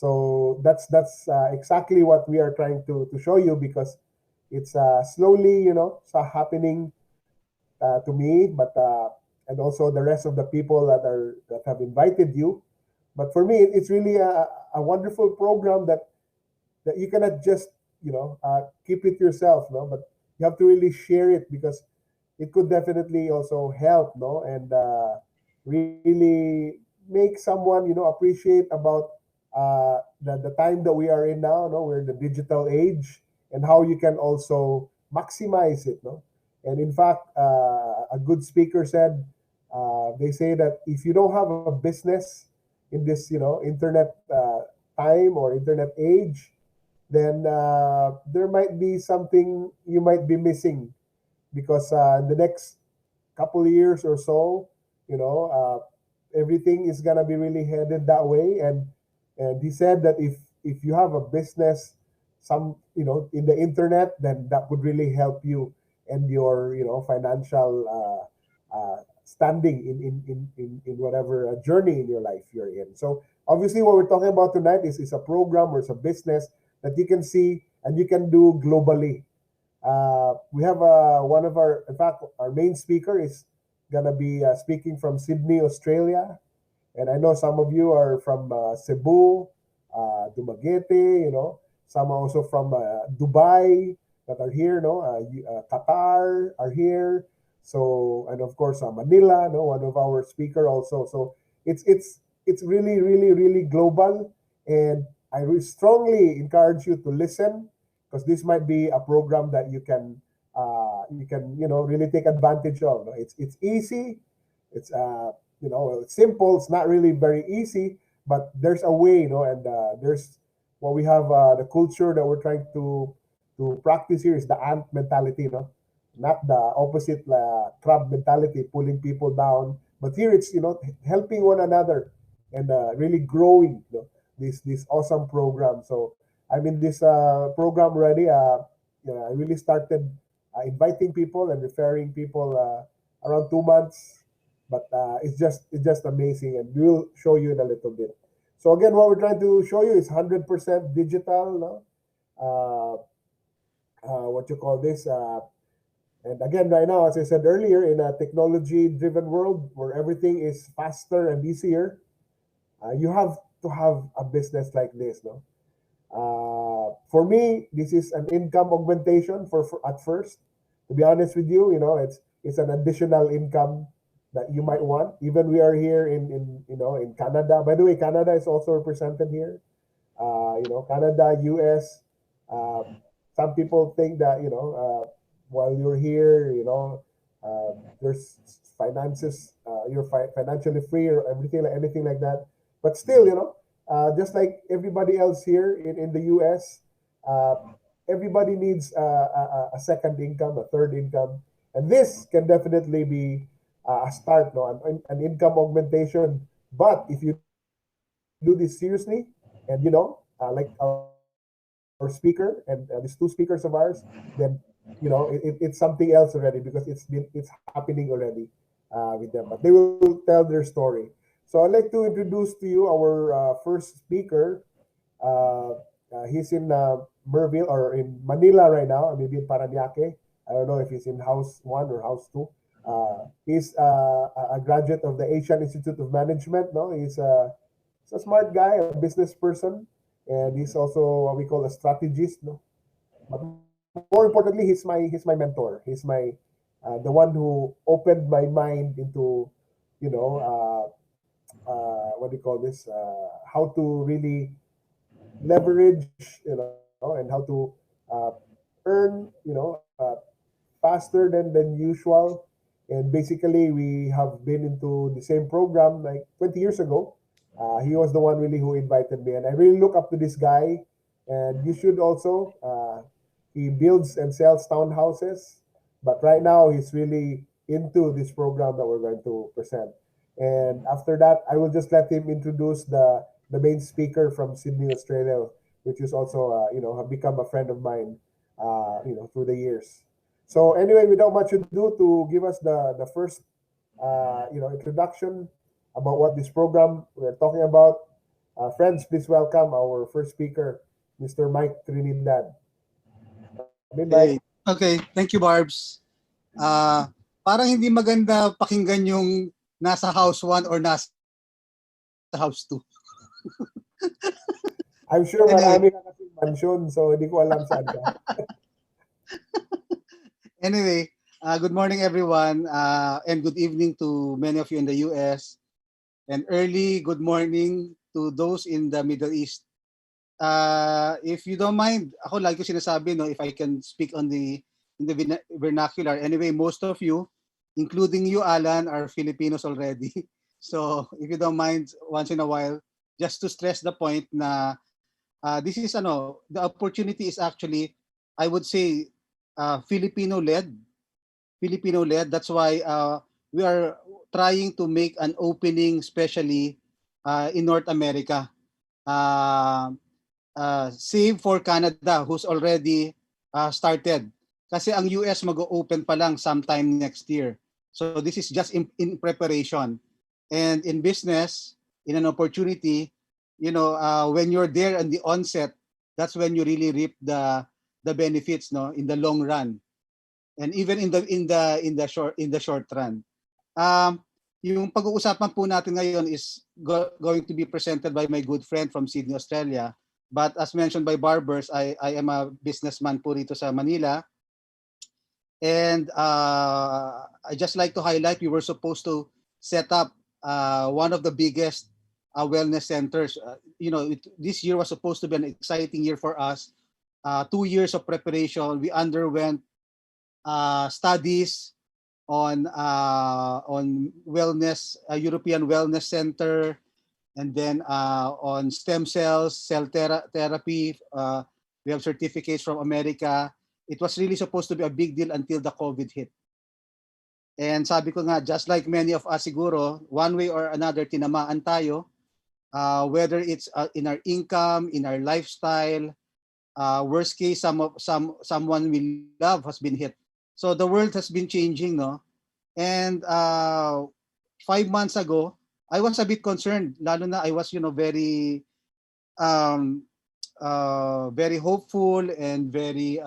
So that's exactly what we are trying to show you, because it's slowly, happening to me, but and also the rest of the people that have invited you. But for me, it's really a wonderful program that you cannot just keep it yourself, no, but you have to really share it, because it could definitely also help, no, and really make someone appreciate about the time that we are in now, no, we're in the digital age, and how you can also maximize it, no. And in fact, a good speaker said, they say that if you don't have a business in this internet time or internet age, then there might be something you might be missing, because in the next couple of years or so, everything is gonna be really headed that way. And he said that if you have a business, some in the internet, then that would really help you and your financial standing in whatever journey in your life you're in. So obviously, what we're talking about tonight is a program or it's a business that you can see and you can do globally. We have one of our, in fact, our main speaker is gonna be speaking from Sydney, Australia, and I know some of you are from Cebu, Dumaguete, some are also from Dubai that are here, Qatar are here, so, and of course Manila, one of our speaker also. So it's really, really, really global, and I really strongly encourage you to listen, because this might be a program that you can really take advantage of. It's easy, it's simple. It's not really very easy, but there's a way, and there's what we have, the culture that we're trying to practice here is the ant mentality, not the opposite crab mentality, pulling people down. But here it's helping one another and really growing this awesome program. So I'm in this program already. I really started inviting people and referring people around 2 months, but it's just amazing, and we'll show you in a little bit. So again, what we're trying to show you is 100% digital, no? What you call this? And again, right now, as I said earlier, in a technology-driven world where everything is faster and easier, you have to have a business like this, no? For me, this is an income augmentation for at first. To be honest with you, it's an additional income that you might want. Even we are here in Canada. By the way, Canada is also represented here. Canada, US. Some people think that while you're here, there's finances, you're financially free or everything like anything like that. But still, just like everybody else here in the US, uh, everybody needs a second income, a third income, and this can definitely be a start, no, an income augmentation. But if you do this seriously, and like our speaker and these two speakers of ours, then it's something else already, because it's happening already with them. But they will tell their story. So I'd like to introduce to you our first speaker. Uh, he's in Merville or in Manila right now, maybe in Paranaque. I don't know if he's in House 1 or House 2. He's a graduate of the Asian Institute of Management. No, he's a smart guy, a business person, and he's also what we call a strategist. No, but more importantly, he's my mentor. He's my the one who opened my mind into you know what do you call this? How to really leverage, and how to uh, earn, faster than usual. And basically, we have been into the same program like 20 years ago. He was the one really who invited me, and I really look up to this guy. And you should also. He builds and sells townhouses, but right now he's really into this program that we're going to present. And after that, I will just let him introduce the main speaker from Sydney, Australia, which is also have become a friend of mine, through the years. So anyway, without much ado, to give us the first introduction about what this program we're talking about. Friends, please welcome our first speaker, Mr. Mike Trinidad. Come in, Mike. Okay. Okay, thank you, Barbs. Parang hindi maganda pakinggan yung nasa house 1 or nasa house 2. I'm sure Anyway, marami ka kasing mansion, so hindi ko alam saan ka. good morning everyone, and good evening to many of you in the US, and early good morning to those in the Middle East. If you don't mind, ako lagi ko sinasabi, no, if I can speak on in the vernacular. Anyway, most of you, including you, Alan, are Filipinos already. So if you don't mind, once in a while, just to stress the point na this is the opportunity is actually, I would say, Filipino-led. Filipino-led. That's why we are trying to make an opening, especially in North America. Uh, Save for Canada, who's already started. Kasi ang US mag-open pa lang sometime next year. So this is just in preparation. And in business, in an opportunity, when you're there in the onset, that's when you really reap the benefits, no, in the long run, and even in the short run. Um, yung pag-uusapan po natin ngayon is going to be presented by my good friend from Sydney, Australia. But as mentioned by Barbers, I am a businessman po rito sa Manila. And I just like to highlight, we were supposed to set up one of the biggest wellness centers. This year was supposed to be an exciting year for us. 2 years of preparation. We underwent studies on wellness, European Wellness Center, and then on stem cells, therapy. We have certificates from America. It was really supposed to be a big deal until the COVID hit. And sabi ko nga, just like many of us siguro, one way or another, tinamaan tayo, whether it's in our income, in our lifestyle, worst case, someone we love has been hit. So the world has been changing, no? And 5 months ago, I was a bit concerned. Lalo na I was, um, very hopeful and very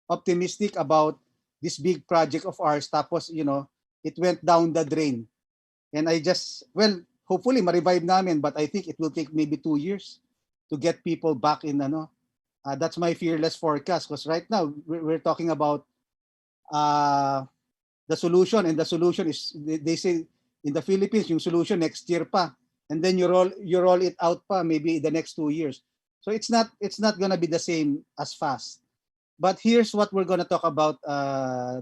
optimistic about this big project of ours. Tapos, it went down the drain. And I just, well, hopefully ma-revive namin, but I think it will take maybe 2 years to get people back in, that's my fearless forecast. Because right now, we're talking about the solution, and the solution is, they say in the Philippines, yung solution next year pa, and then you roll it out pa maybe the next 2 years. So it's not gonna be the same as fast. But here's what we're gonna talk about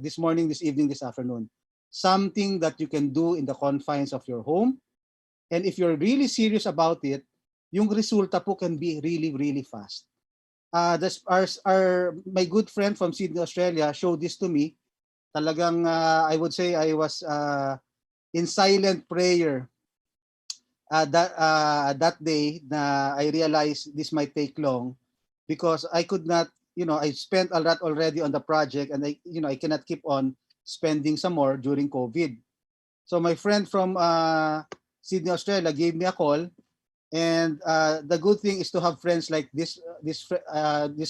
this morning, this evening, this afternoon. Something that you can do in the confines of your home, and if you're really serious about it, yung resulta po can be really, really fast. My good friend from Sydney, Australia, showed this to me. Talagang I would say I was in silent prayer that day na I realized this might take long, because I could not, I spent a lot already on the project, and I cannot keep on spending some more during COVID. So my friend from Sydney, Australia gave me a call, and the good thing is to have friends like this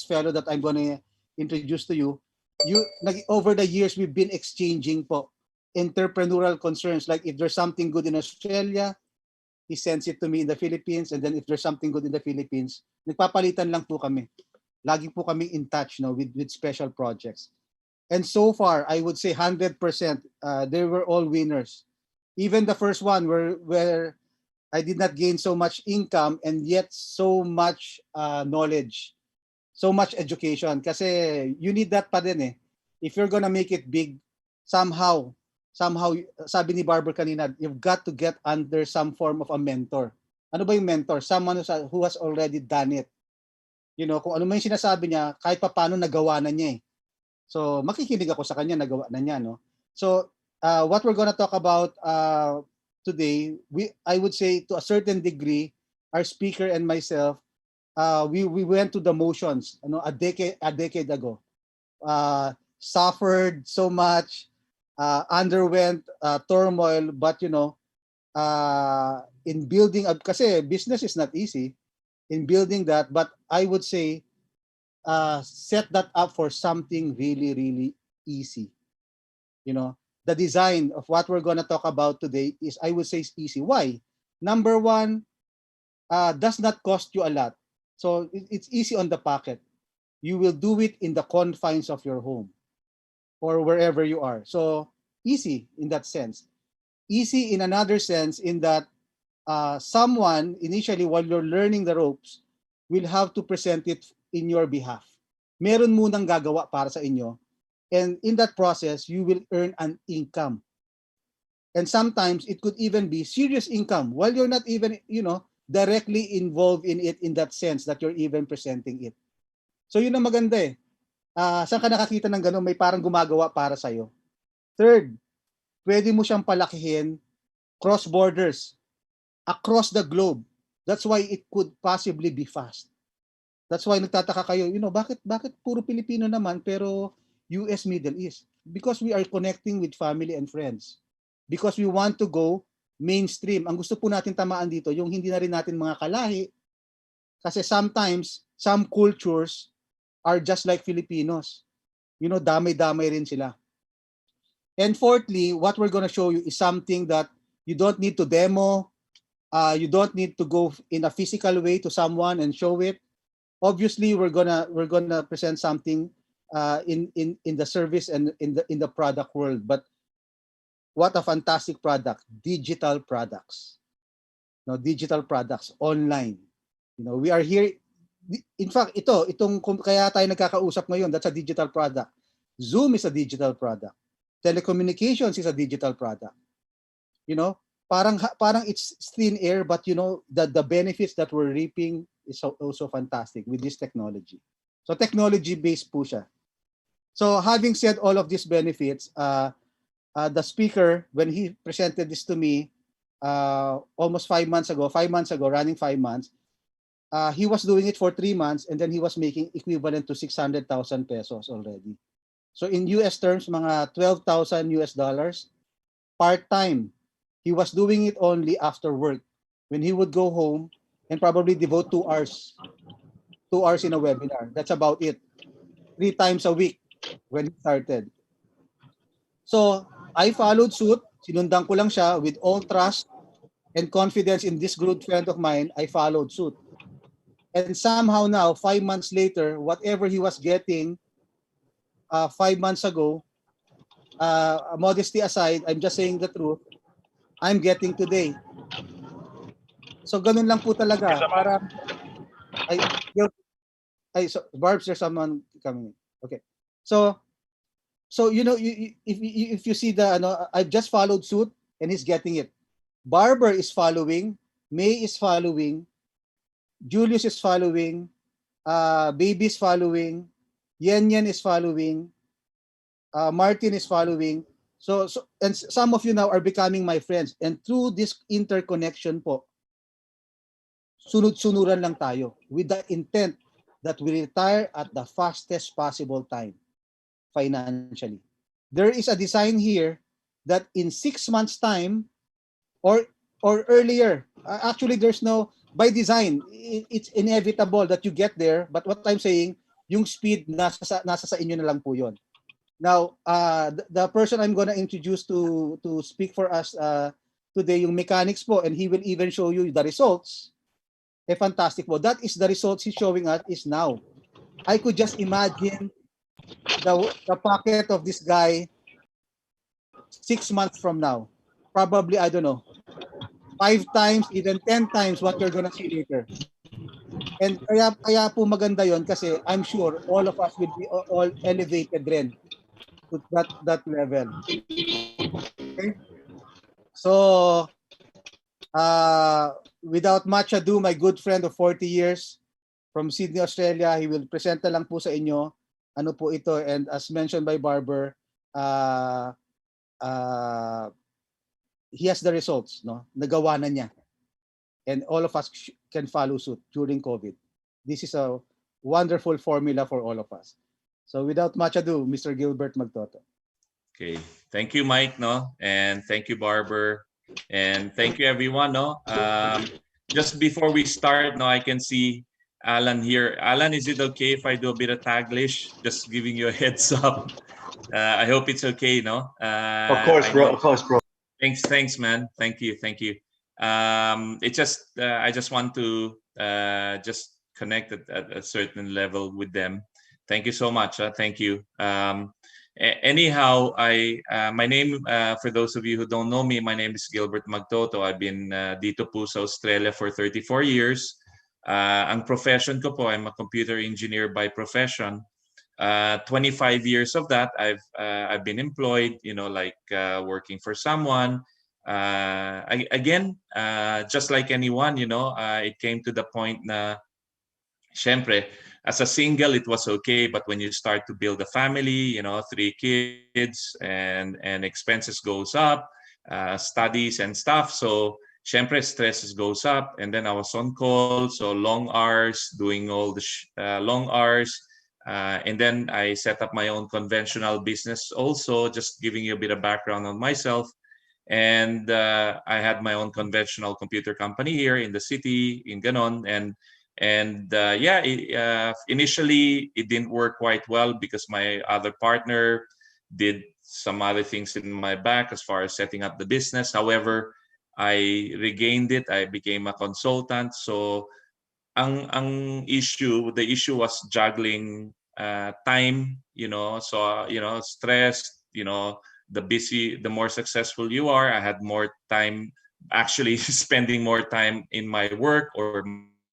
fellow that I'm going to introduce to you. Over the years, we've been exchanging po entrepreneurial concerns. Like if there's something good in Australia, he sends it to me in the Philippines, and then if there's something good in the Philippines, nagpapalitan lang po kami. Lagi po kami in touch, with special projects. And so far, I would say 100%, they were all winners. Even the first one where I did not gain so much income and yet so much knowledge, so much education. Kasi you need that pa din eh. If you're gonna make it big, somehow, sabi ni Barber kanina, you've got to get under some form of a mentor. Ano ba yung mentor? Someone who has already done it. Kung ano man yung sinasabi niya, kahit pa paano nagawa na niya eh. So, makikinig ako sa kanya, nagawa na niya, no? So, what we're gonna talk about today, I would say to a certain degree, our speaker and myself, we went to the motions, a decade ago. Suffered so much, underwent turmoil, but in building up, kasi business is not easy in building that, but I would say set that up for something really, really easy. You know, the design of what we're going to talk about today is, I would say, is easy. Why? Number one, does not cost you a lot. So it's easy on the pocket. You will do it in the confines of your home or wherever you are. So easy in that sense. Easy in another sense, in that someone initially, while you're learning the ropes, will have to present it in your behalf. Meron munang gagawa para sa inyo. And in that process, you will earn an income. And sometimes it could even be serious income while you're not even, directly involved in it in that sense that you're even presenting it. So yun ang maganda eh. Saan ka nakakita ng gano'n? May parang gumagawa para sa'yo. Third, pwede mo siyang palakihin cross borders, across the globe. That's why it could possibly be fast. That's why nagtataka kayo, bakit puro Pilipino naman pero US Middle East? Because we are connecting with family and friends. Because we want to go mainstream. Ang gusto po natin tamaan dito, yung hindi na rin natin mga kalahi. Kasi sometimes, some cultures are just like Filipinos. Damay-damay rin sila. And fourthly, what we're going to show you is something that you don't need to demo. You don't need to go in a physical way to someone and show it. Obviously, we're gonna present something in the service and in the product world. But what a fantastic product! Digital products. Digital products online. We are here. In fact, itong kaya tayo nagkakausap ngayon, that's a digital product. Zoom is a digital product. Telecommunications is a digital product. Parang it's thin air, but the benefits that we're reaping is also fantastic with this technology. So technology-based po siya. So having said all of these benefits, the speaker, when he presented this to me almost 5 months ago, running 5 months, he was doing it for 3 months, and then he was making equivalent to 600,000 pesos already. So in US terms, mga $12,000 part-time. He was doing it only after work, when he would go home and probably devote 2 hours in a webinar. That's about it. 3 times a week when he started. So I followed suit. Sinundan ko lang siya with all trust and confidence in this good friend of mine. I followed suit. And somehow now, 5 months later, whatever he was getting 5 months ago, modesty aside, I'm just saying the truth, I'm getting today. So ganun lang po talaga. Para so Barbs, there's someone coming in. Okay. So if you see I've just followed suit and he's getting it. Barber is following, May is following, Julius is following, Baby is following, Yen is following, Martin is following. So and some of you now are becoming my friends, and through this interconnection po, sunod-sunuran lang tayo with the intent that we retire at the fastest possible time financially. There is a design here that in 6 months time or earlier, actually there's no, by design, it's inevitable that you get there, but what I'm saying, yung speed nasa sa inyo na lang po yon. Now, the person I'm going to introduce to speak for us today, yung mechanics po, and he will even show you the results. Fantastic po. That is the results he's showing us is now. I could just imagine the pocket of this guy 6 months from now. Probably, I don't know, 5 times, even 10 times what you're gonna see later. And kaya po maganda yon, kasi I'm sure all of us will be all elevated rin to that level. Okay? So, without much ado, my good friend of 40 years from Sydney, Australia, he will present na lang po sa inyo ano po ito. And as mentioned by Barber, he has the results, no? Nagawa na niya. And all of us can follow suit during COVID. This is a wonderful formula for all of us. So without much ado, Mr. Gilbert Magtoto. Okay. Thank you, Mike, no? And thank you, Barber. And thank you, everyone. No, just before we start, no, I can see Alan here. Alan, is it okay if I do a bit of Taglish? Just giving you a heads up. I hope it's okay. No, Of course, I bro. know. Of course, bro. Thanks, man. Thank you, thank you. It just I just want to just connect at a certain level with them. Thank you so much. Thank you. Anyhow, I my name for those of you who don't know me, my name is Gilbert Magtoto. I've been dito po sa Australia for 34 years. Ang profession ko po, I'm a computer engineer by profession. 25 years of that I've been employed, like working for someone. Again, just like anyone, it came to the point na syempre, as a single it was okay, but when you start to build a family, 3 kids and expenses goes up, studies and stuff. So syempre stress goes up, and then I was on call, so long hours, doing all the long hours. And then I set up my own conventional business also, just giving you a bit of background on myself. And I had my own conventional computer company here in the city in Ganon. And yeah, initially it didn't work quite well because my other partner did some other things in my back as far as setting up the business. However, I regained it. I became a consultant. So the issue was juggling time, so stress, the more successful you are, I had more time actually spending more time in my work or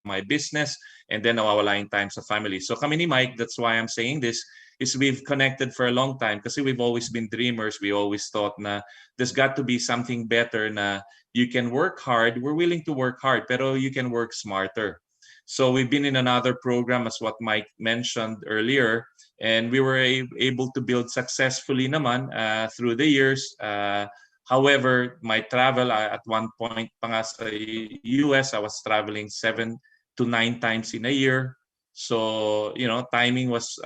my business, and then nawawala yung time sa family. So kami ni Mike, that's why I'm saying this, is we've connected for a long time kasi we've always been dreamers. We always thought na there's got to be something better, na you can work hard, we're willing to work hard, pero you can work smarter. So we've been in another program, as what Mike mentioned earlier, and we were able to build successfully naman through the years. However, my travel, at one point pa nga sa US, I was traveling 7 to 9 times in a year. So, timing was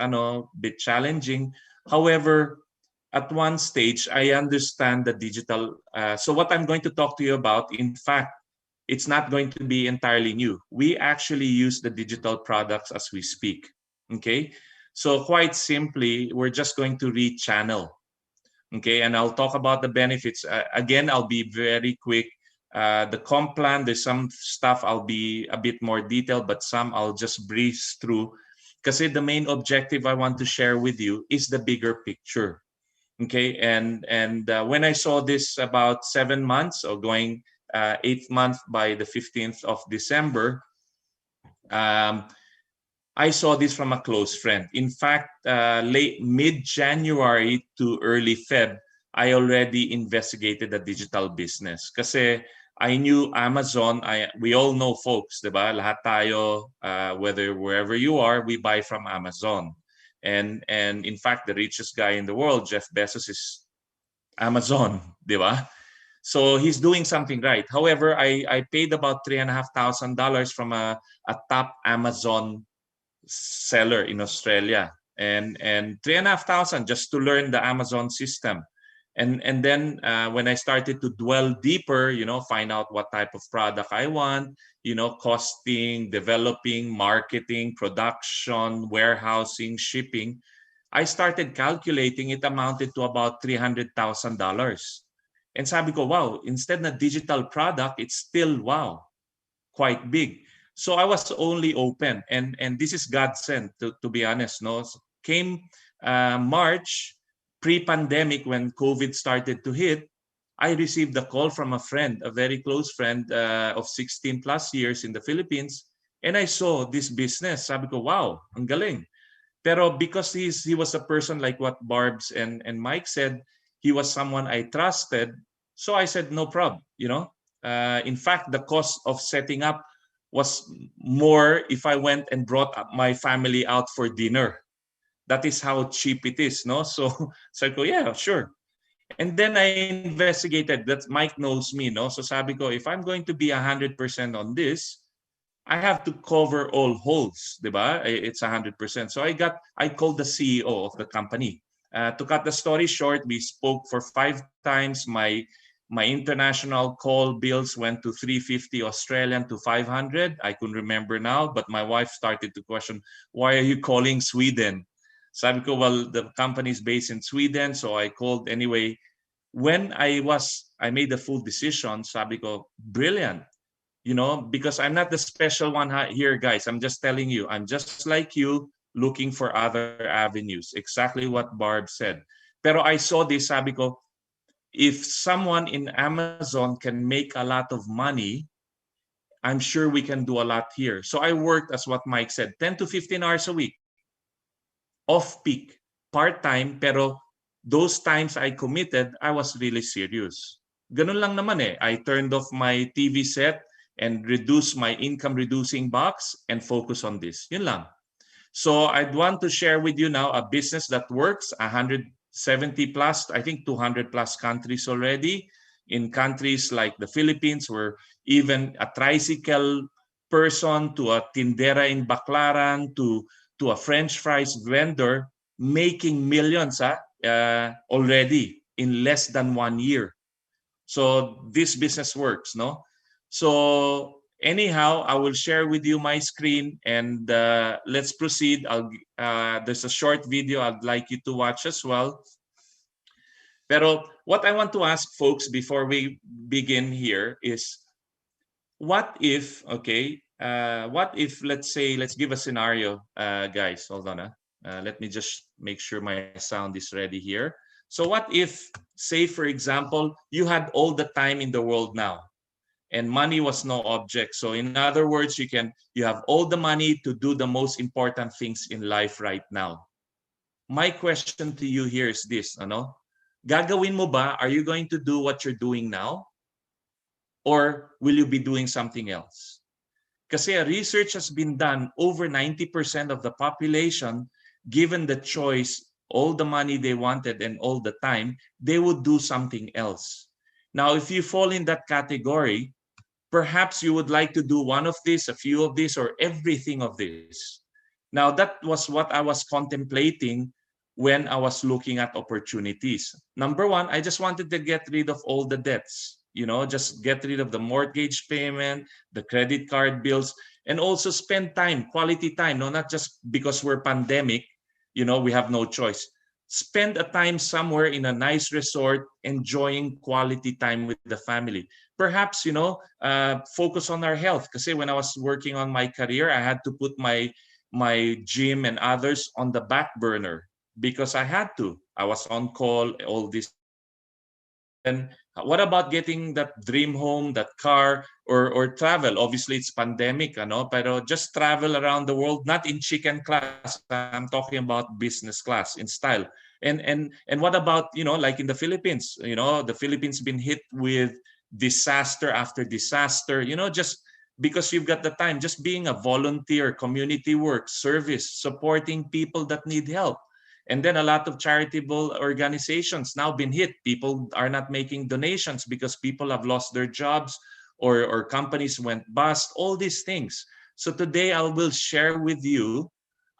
bit challenging. However, at one stage, I understand the digital. So what I'm going to talk to you about, in fact, it's not going to be entirely new. We actually use the digital products as we speak. Okay, so quite simply, we're just going to rechannel. Okay, and I'll talk about the benefits. Again, I'll be very quick. The comp plan, there's some stuff I'll be a bit more detailed, but some I'll just breeze through. Because the main objective I want to share with you is the bigger picture. Okay, and when I saw this about 7 months, or going 8th month by the 15th of December, I saw this from a close friend. In fact, late mid-January to early Feb, I already investigated the digital business. Kasi I knew Amazon. We all know, folks, diba? Lahat tayo, whether wherever you are, we buy from Amazon. And in fact, the richest guy in the world, Jeff Bezos, is Amazon, diba? So he's doing something right. However, I paid about $3,500 from a top Amazon seller in Australia, and $3,500 just to learn the Amazon system. And then when I started to dwell deeper, find out what type of product I want, costing, developing, marketing, production, warehousing, shipping, I started calculating. It amounted to about $300,000. And sabi ko, wow, instead na digital product, it's still, wow, quite big. So I was only open, and this is God sent, to be honest. No, came March, pre-pandemic, when COVID started to hit, I received a call from a friend, a very close friend of 16 plus years in the Philippines, and I saw this business. Sabi ko, wow, ang galing. Pero because he was a person like what Barbs and Mike said, he was someone I trusted. So I said, no problem. In fact, the cost of setting up was more if I went and brought my family out for dinner. That is how cheap it is, no? So I go, yeah, sure. And then I investigated. That Mike knows me, no? So sabi ko, if I'm going to be 100% on this, I have to cover all holes, diba? It's 100%. So I called the CEO of the company. To cut the story short, we spoke for 5 times. My My international call bills went to 350 Australian to 500. I couldn't remember now, but my wife started to question, why are you calling Sweden? Sabi ko, well, the company is based in Sweden, so I called anyway. When I made the full decision, sabi ko, brilliant. Because I'm not the special one here, guys. I'm just telling you, I'm just like you, looking for other avenues. Exactly what Barb said. Pero I saw this, sabi ko, if someone in Amazon can make a lot of money, I'm sure we can do a lot here. So I worked, as what Mike said, 10 to 15 hours a week, off-peak, part-time, pero those times I committed, I was really serious. Ganun lang naman eh. I turned off my TV set and reduced my income-reducing box and focus on this. Yun lang. So I'd want to share with you now a business that works, 170 plus, I think 200 plus countries already. In countries like the Philippines, where even a tricycle person to a tindera in Baclaran to a French fries vendor making millions already in less than 1 year. So this business works, no? So anyhow, I will share with you my screen and let's proceed. There's a short video I'd like you to watch as well. Pero what I want to ask folks before we begin here is, what if, let's say, let's give a scenario, guys, hold on. Let me just make sure my sound is ready here. So what if, say, for example, you had all the time in the world now and money was no object. So in other words, you have all the money to do the most important things in life right now. My question to you here is this, gagawin mo ba? Are you going to do what you're doing now? Or will you be doing something else? Kasi research has been done, over 90% of the population, given the choice, all the money they wanted and all the time, they would do something else. Now, if you fall in that category, perhaps you would like to do one of this, a few of this, or everything of this. Now, that was what I was contemplating when I was looking at opportunities. Number one, I just wanted to get rid of all the debts, just get rid of the mortgage payment, the credit card bills, and also spend time, quality time, not just because we're pandemic, we have no choice. Spend a time somewhere in a nice resort, enjoying quality time with the family. Perhaps, focus on our health. Because when I was working on my career, I had to put my gym and others on the back burner because I had to. I was on call, all this. And what about getting that dream home, that car, or travel? Obviously, it's pandemic, pero just travel around the world, not in chicken class. I'm talking about business class in style. And what about, like in the Philippines, the Philippines been hit with disaster after disaster, just because you've got the time, just being a volunteer, community work, service, supporting people that need help. And then a lot of charitable organizations now been hit. People are not making donations because people have lost their jobs or companies went bust, all these things. So today I will share with you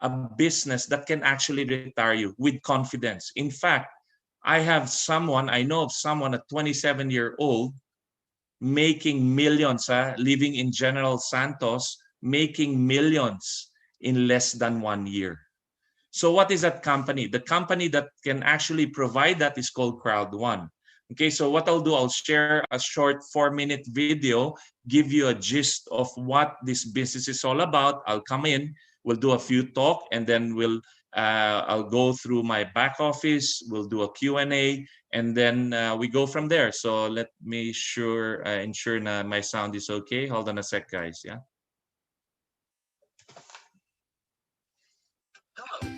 a business that can actually retire you with confidence. In fact, I know of someone, a 27-year-old, making millions, living in General Santos, making millions in less than 1 year. So what is that company? The company that can actually provide that is called Crowd1. Okay, so what I'll do, I'll share a short 4-minute video, give you a gist of what this business is all about. I'll come in, we'll do a few talk, and then I'll go through my back office, we'll do a Q&A, and then we go from there. So let me ensure my sound is okay. Hold on a sec, guys, yeah?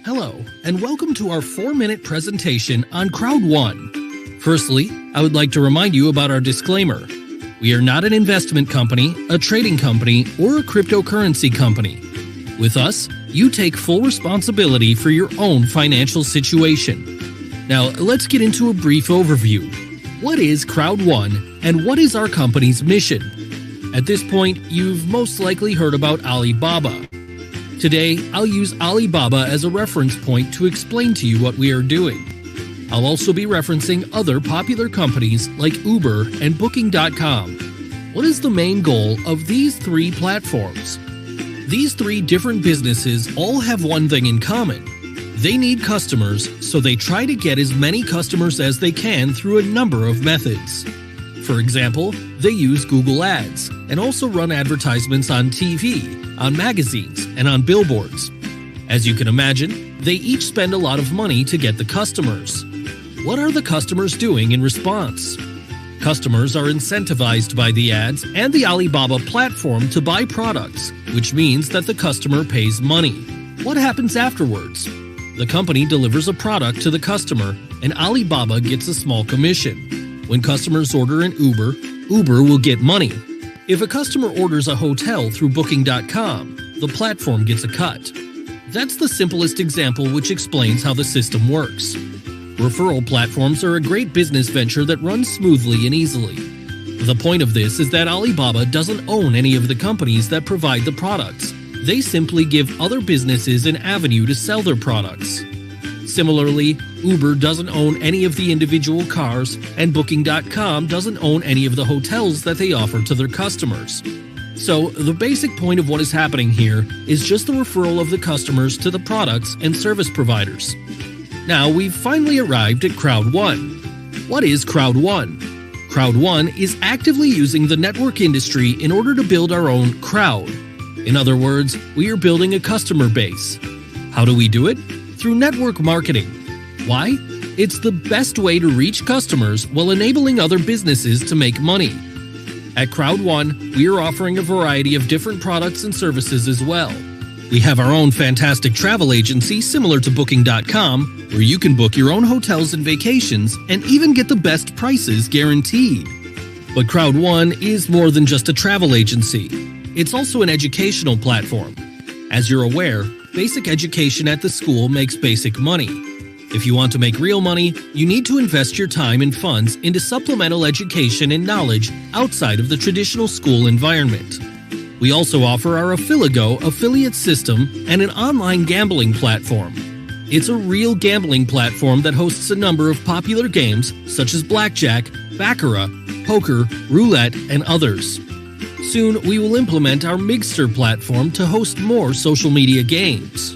Hello, and welcome to our 4-minute presentation on Crowd1. Firstly, I would like to remind you about our disclaimer. We are not an investment company, a trading company, or a cryptocurrency company. With us, you take full responsibility for your own financial situation. Now, let's get into a brief overview. What is Crowd1, and what is our company's mission? At this point, you've most likely heard about Alibaba. Today, I'll use Alibaba as a reference point to explain to you what we are doing. I'll also be referencing other popular companies like Uber and Booking.com. What is the main goal of these three platforms? These three different businesses all have one thing in common. They need customers, so they try to get as many customers as they can through a number of methods. For example, they use Google Ads and also run advertisements on TV, on magazines, and on billboards. As you can imagine, they each spend a lot of money to get the customers. What are the customers doing in response? Customers are incentivized by the ads and the Alibaba platform to buy products, which means that the customer pays money. What happens afterwards? The company delivers a product to the customer, and Alibaba gets a small commission. When customers order an Uber, Uber will get money. If a customer orders a hotel through Booking.com, the platform gets a cut. That's the simplest example which explains how the system works. Referral platforms are a great business venture that runs smoothly and easily. The point of this is that Alibaba doesn't own any of the companies that provide the products. They simply give other businesses an avenue to sell their products. Similarly, Uber doesn't own any of the individual cars, and Booking.com doesn't own any of the hotels that they offer to their customers. So, the basic point of what is happening here is just the referral of the customers to the products and service providers. Now, we've finally arrived at Crowd1. What is Crowd1? Crowd1 is actively using the network industry in order to build our own crowd. In other words, we are building a customer base. How do we do it? Through network marketing. Why? It's the best way to reach customers while enabling other businesses to make money. At Crowd1, we are offering a variety of different products and services as well. We have our own fantastic travel agency similar to Booking.com, where you can book your own hotels and vacations and even get the best prices guaranteed. But Crowd1 is more than just a travel agency. It's also an educational platform. As you're aware, basic education at the school makes basic money. If you want to make real money, you need to invest your time and funds into supplemental education and knowledge outside of the traditional school environment. We also offer our Affiligo affiliate system and an online gambling platform. It's a real gambling platform that hosts a number of popular games such as blackjack, baccarat, poker, roulette, and others. Soon, we will implement our Migster platform to host more social media games.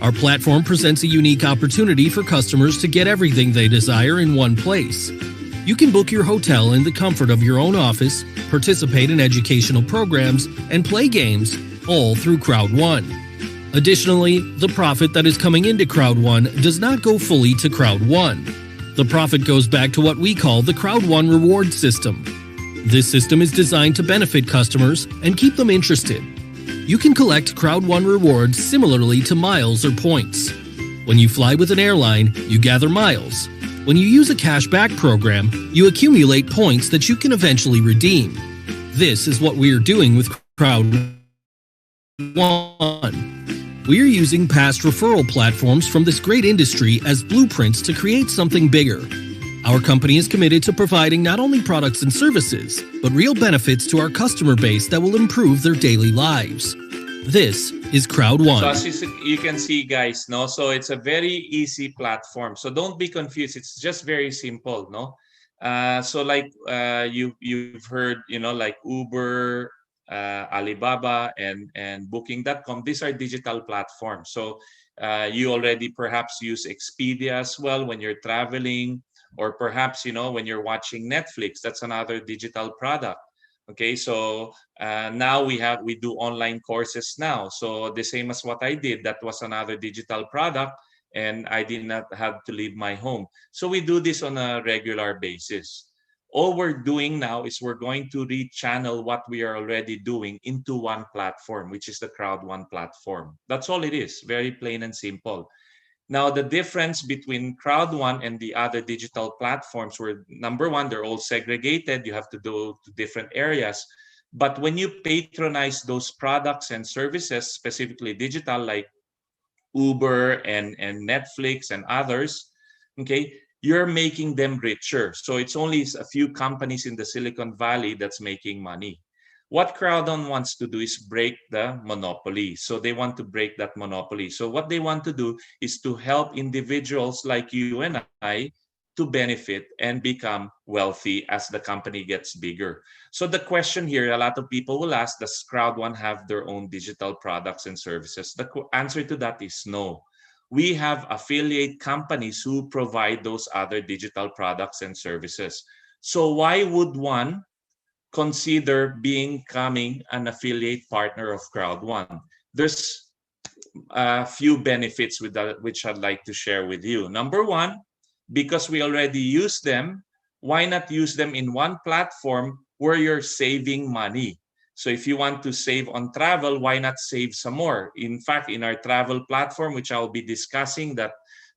Our platform presents a unique opportunity for customers to get everything they desire in one place. You can book your hotel in the comfort of your own office, participate in educational programs, and play games, all through Crowd1. Additionally, the profit that is coming into Crowd1 does not go fully to Crowd1. The profit goes back to what we call the Crowd1 reward system. This system is designed to benefit customers and keep them interested. You can collect Crowd1 rewards similarly to miles or points. When you fly with an airline, you gather miles. When you use a cashback program, you accumulate points that you can eventually redeem. This is what we are doing with Crowd1. We are using past referral platforms from this great industry as blueprints to create something bigger. Our company is committed to providing not only products and services, but real benefits to our customer base that will improve their daily lives. This is Crowd1. So as you can see, guys, no, so it's a very easy platform. So don't be confused. It's just very simple, no. So like you've heard, like Uber, Alibaba, and Booking.com. These are digital platforms. So you already perhaps use Expedia as well when you're traveling. Or perhaps, when you're watching Netflix, that's another digital product. Okay, so now we do online courses now. So the same as what I did, that was another digital product, and I did not have to leave my home. So we do this on a regular basis. All we're doing now is we're going to rechannel what we are already doing into one platform, which is the Crowd1 platform. That's all it is, very plain and simple. Now, the difference between Crowd1 and the other digital platforms were, number one, they're all segregated. You have to go to different areas. But when you patronize those products and services, specifically digital, like Uber and Netflix and others, okay, you're making them richer. So it's only a few companies in the Silicon Valley that's making money. What Crowd1 wants to do is break the monopoly. So they want to break that monopoly. So what they want to do is to help individuals like you and I to benefit and become wealthy as the company gets bigger. So the question here, a lot of people will ask, does Crowd1 have their own digital products and services? The answer to that is no. We have affiliate companies who provide those other digital products and services. So why would one consider becoming an affiliate partner of Crowd1? There's a few benefits with that, which I'd like to share with you. Number one, because we already use them, why not use them in one platform where you're saving money? So if you want to save on travel, why not save some more? In fact, in our travel platform, which I'll be discussing,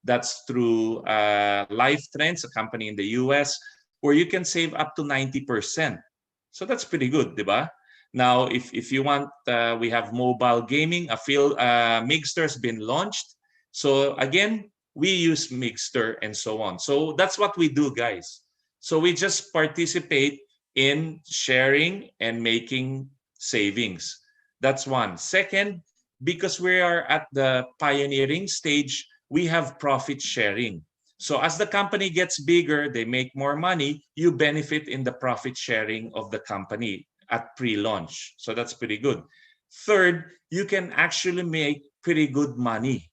that's through Life Trends, a company in the US, where you can save up to 90%. So that's pretty good, diba? Now, if you want, we have mobile gaming. Mixter has been launched. So again, we use Mixter and so on. So that's what we do, guys. So we just participate in sharing and making savings. That's one. Second, because we are at the pioneering stage, we have profit sharing. So as the company gets bigger, they make more money, you benefit in the profit sharing of the company at pre-launch. So that's pretty good. Third, you can actually make pretty good money.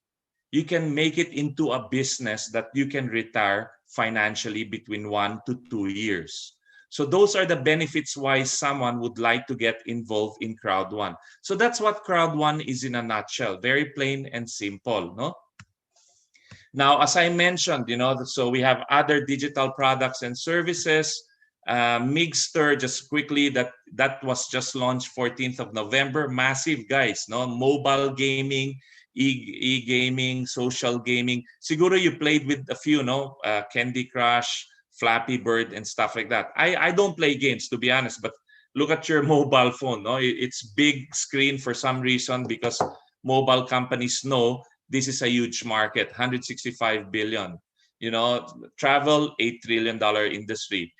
You can make it into a business that you can retire financially between 1 to 2 years. So those are the benefits why someone would like to get involved in Crowd1. So that's what Crowd1 is in a nutshell. Very plain and simple, no? Now, as I mentioned, so we have other digital products and services. Mixter, just quickly, that was just launched 14th of November. Massive, guys, no? Mobile gaming, e-gaming, social gaming. Siguro you played with a few, no? Candy Crush, Flappy Bird, and stuff like that. I don't play games, to be honest, but look at your mobile phone, no? It's big screen for some reason, because mobile companies know this is a huge market, 165 billion. Travel, $8 trillion industry.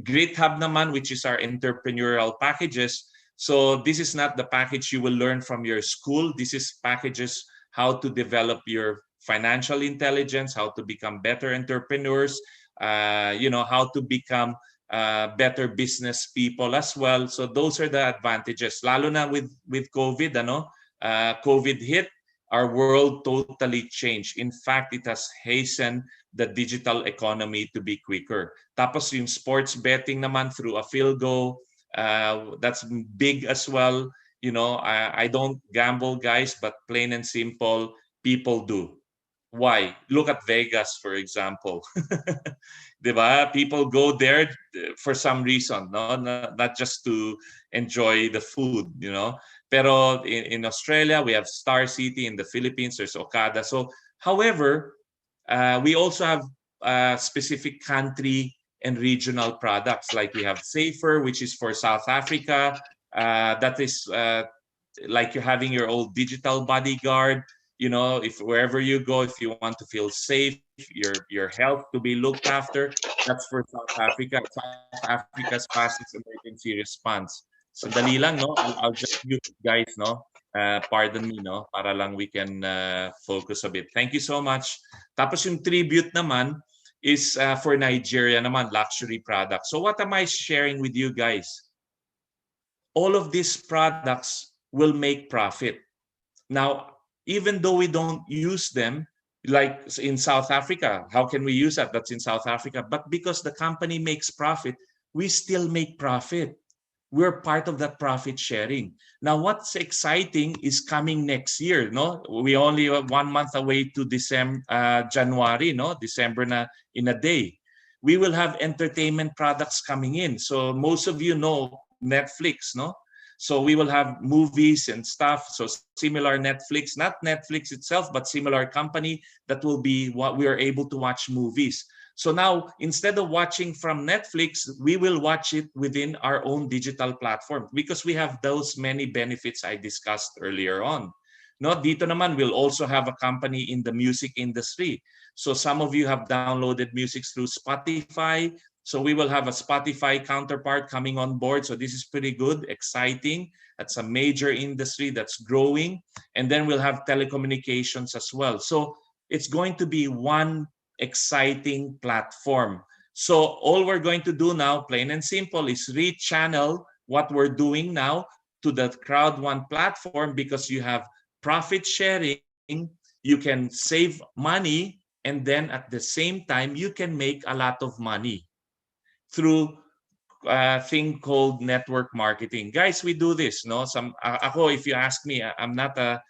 GritHub naman, which is our entrepreneurial packages. So this is not the package you will learn from your school. This is packages how to develop your financial intelligence, how to become better entrepreneurs, how to become better business people as well. So those are the advantages. Lalo na with COVID, COVID hit, our world totally changed. In fact, it has hastened the digital economy to be quicker. Tapos yung sports betting naman through a Philgo, that's big as well. I don't gamble, guys, but plain and simple, people do. Why? Look at Vegas, for example. Diba? People go there for some reason, no? Not just to enjoy the food, Pero in Australia, we have Star City. In the Philippines, there's Okada. So, however, we also have specific country and regional products. Like we have Safer, which is for South Africa. That is like you're having your old digital bodyguard. If wherever you go, if you want to feel safe, your health to be looked after, that's for South Africa. South Africa's fastest emergency response. So dali lang, no? I'll just mute guys, no? Pardon me, no? Para lang we can focus a bit. Thank you so much. Tapos yung tribute naman is for Nigeria naman, luxury products. So what am I sharing with you guys? All of these products will make profit. Now, even though we don't use them, like in South Africa, how can we use that? That's in South Africa. But because the company makes profit, we still make profit. We're part of that profit sharing. Now, what's exciting is coming next year, no? We only have 1 month away to January, no? December na in a day. We will have entertainment products coming in. So most of you know Netflix, no? So we will have movies and stuff. So similar Netflix, not Netflix itself, but similar company that will be what we are able to watch movies. So now, instead of watching from Netflix, we will watch it within our own digital platform because we have those many benefits I discussed earlier on. No, dito naman, we'll also have a company in the music industry. So some of you have downloaded music through Spotify. So we will have a Spotify counterpart coming on board. So this is pretty good, exciting. That's a major industry that's growing. And then we'll have telecommunications as well. So it's going to be one exciting platform. So all we're going to do now, plain and simple, is rechannel what we're doing now to the Crowd One platform, because you have profit sharing, you can save money, and then at the same time, you can make a lot of money through a thing called network marketing. Guys, we do this, no? Ako, if you ask me, I'm not a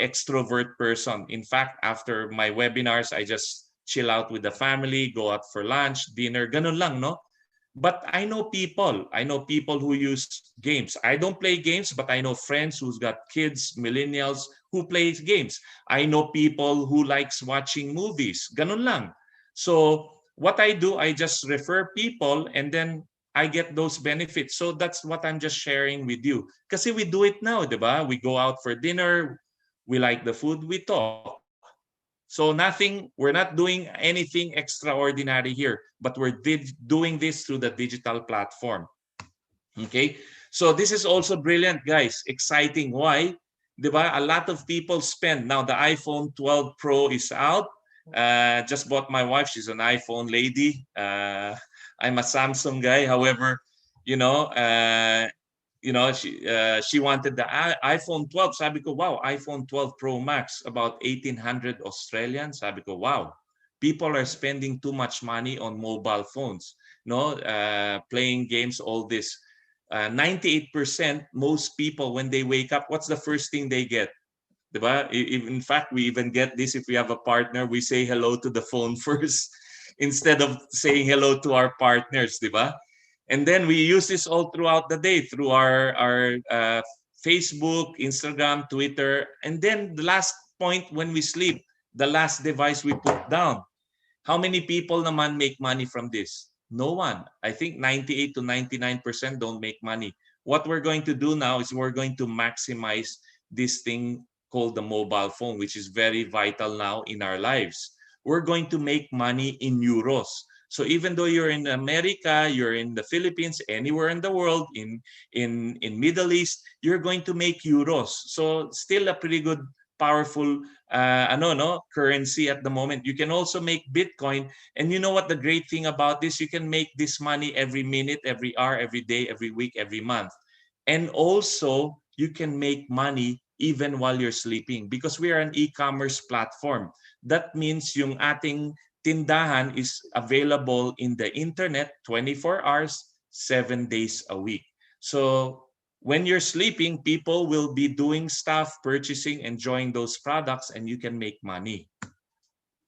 extrovert person. In fact, after my webinars, I just chill out with the family, go out for lunch, dinner, ganun lang, no? But I know people. I know people who use games. I don't play games, but I know friends who's got kids, millennials, who play games. I know people who likes watching movies. Ganun lang. So what I do, I just refer people, and then I get those benefits. So that's what I'm just sharing with you. Kasi we do it now, di ba? We go out for dinner, we like the food, we talk. So we're not doing anything extraordinary here, but we're doing this through the digital platform. Okay, so this is also brilliant, guys. Exciting. Why? Diba? A lot of people spend. Now the iPhone 12 Pro is out. Just bought my wife. She's an iPhone lady. I'm a Samsung guy. However, you know, she wanted the iPhone 12. Sabi ko, wow, iPhone 12 Pro Max, about 1,800 Australian. Sabi ko, wow, people are spending too much money on mobile phones, no, playing games, all this. 98%, most people, when they wake up, what's the first thing they get? Diba? In fact, we even get this if we have a partner, we say hello to the phone first instead of saying hello to our partners, diba? And then we use this all throughout the day through our Facebook, Instagram, Twitter. And then the last point, when we sleep, the last device we put down. How many people naman make money from this? No one. I think 98 to 99% don't make money. What we're going to do now is we're going to maximize this thing called the mobile phone, which is very vital now in our lives. We're going to make money in euros. So even though you're in America, you're in the Philippines, anywhere in the world, in Middle East, you're going to make euros. So still a pretty good, powerful currency at the moment. You can also make Bitcoin. And you know what the great thing about this? You can make this money every minute, every hour, every day, every week, every month. And also, you can make money even while you're sleeping, because we are an e-commerce platform. That means yung ating tindahan is available in the internet 24 hours, 7 days a week. So when you're sleeping, people will be doing stuff, purchasing, enjoying those products, and you can make money.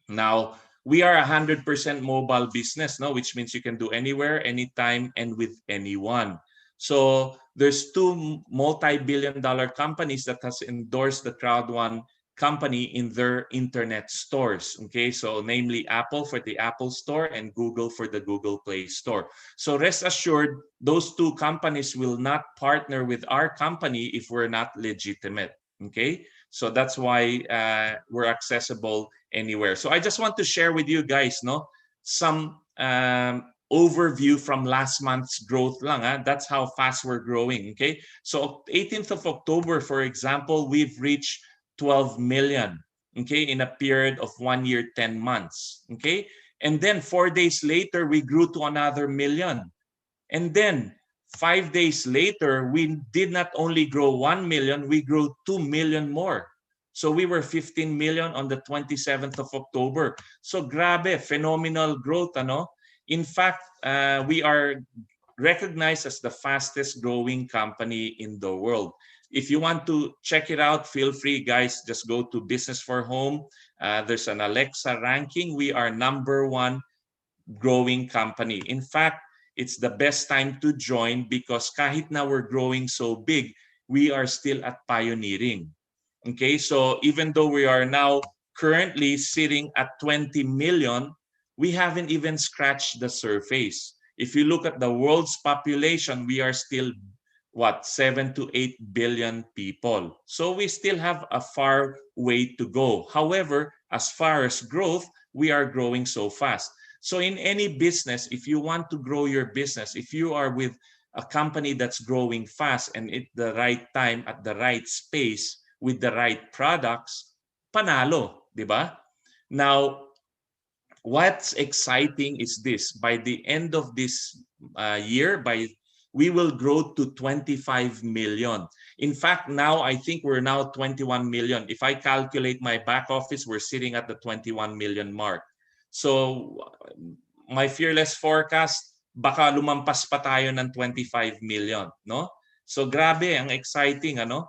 Now, we are 100% mobile business, no? Which means you can do anywhere, anytime, and with anyone. So there's two multi-billion-dollar companies that has endorsed the Crowd One company in their internet stores. Okay, so namely Apple for the Apple Store and Google for the Google Play Store. So rest assured, those two companies will not partner with our company if we're not legitimate. Okay, so that's why we're accessible anywhere. So I just want to share with you guys, no, some overview from last month's growth lang. That's how fast we're growing. Okay, so 18th of October, for example, we've reached 12 million, okay, in a period of 1 year, 10 months, okay? And then 4 days later, we grew to another million. And then 5 days later, we did not only grow 1 million, we grew 2 million more. So we were 15 million on the 27th of October. So grabe, phenomenal growth, ano? In fact, we are recognized as the fastest growing company in the world. If you want to check it out, feel free, guys. Just go to Business for Home. There's an Alexa ranking. We are #1 growing company. In fact, it's the best time to join because kahit na we're growing so big, we are still at pioneering. Okay, so even though we are now currently sitting at 20 million, we haven't even scratched the surface. If you look at the world's population, we are still 7 to 8 billion people. So we still have a far way to go. However, as far as growth, we are growing so fast. So in any business, if you want to grow your business, if you are with a company that's growing fast and at the right time, at the right space, with the right products, panalo, di ba? Now, What's exciting is this: by the end of this year, we will grow to 25 million. In fact, now I think we're now 21 million. If I calculate my back office, we're sitting at the 21 million mark. So my fearless forecast, baka lumampas pa tayo ng 25 million, no? So grabe, ang exciting, ano?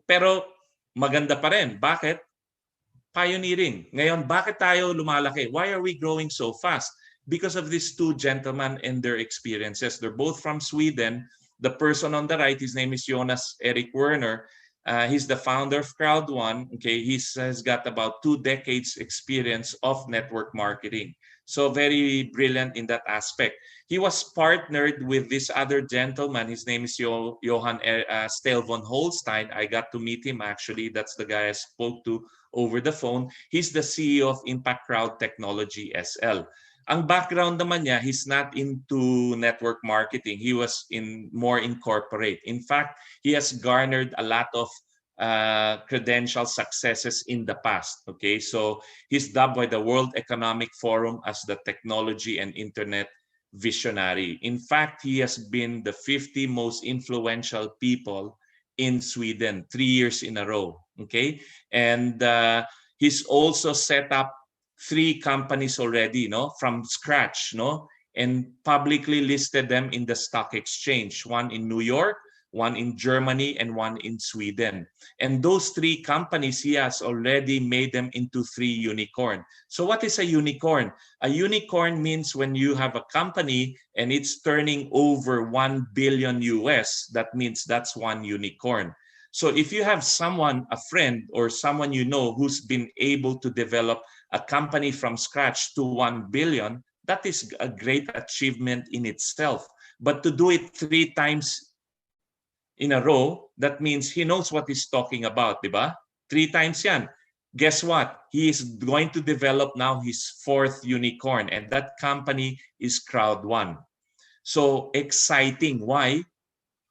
Pero maganda pa rin. Bakit? Pioneering. Ngayon, bakit tayo lumalaki? Why are we growing so fast? Because of these two gentlemen and their experiences. They're both from Sweden. The person on the right, his name is Jonas Erik Werner. He's the founder of Crowd1. Okay, he has got about 2 decades experience of network marketing. So very brilliant in that aspect. He was partnered with this other gentleman. His name is Johan Steel von Holstein. I got to meet him actually. That's the guy I spoke to over the phone. He's the CEO of Impact Crowd Technology SL. Ang background naman niya, he's not into network marketing. He was more in corporate. In fact, he has garnered a lot of credential successes in the past. Okay, so he's dubbed by the World Economic Forum as the technology and internet visionary. In fact, he has been the 50 most influential people in Sweden 3 years in a row. Okay, and he's also set up 3 companies already, no, from scratch, no, and publicly listed them in the stock exchange. One in New York, one in Germany, and one in Sweden. And those 3 companies, he has already made them into 3 unicorn. So what is a unicorn? A unicorn means when you have a company and it's turning over 1 billion US, that means that's 1 unicorn. So if you have someone, a friend or someone you know who's been able to develop a company from scratch to 1 billion, that is a great achievement in itself. But to do it 3 times in a row, that means he knows what he's talking about, diba? 3 times yan. Guess what? He is going to develop now his 4th unicorn, and that company is Crowd1. So exciting. Why?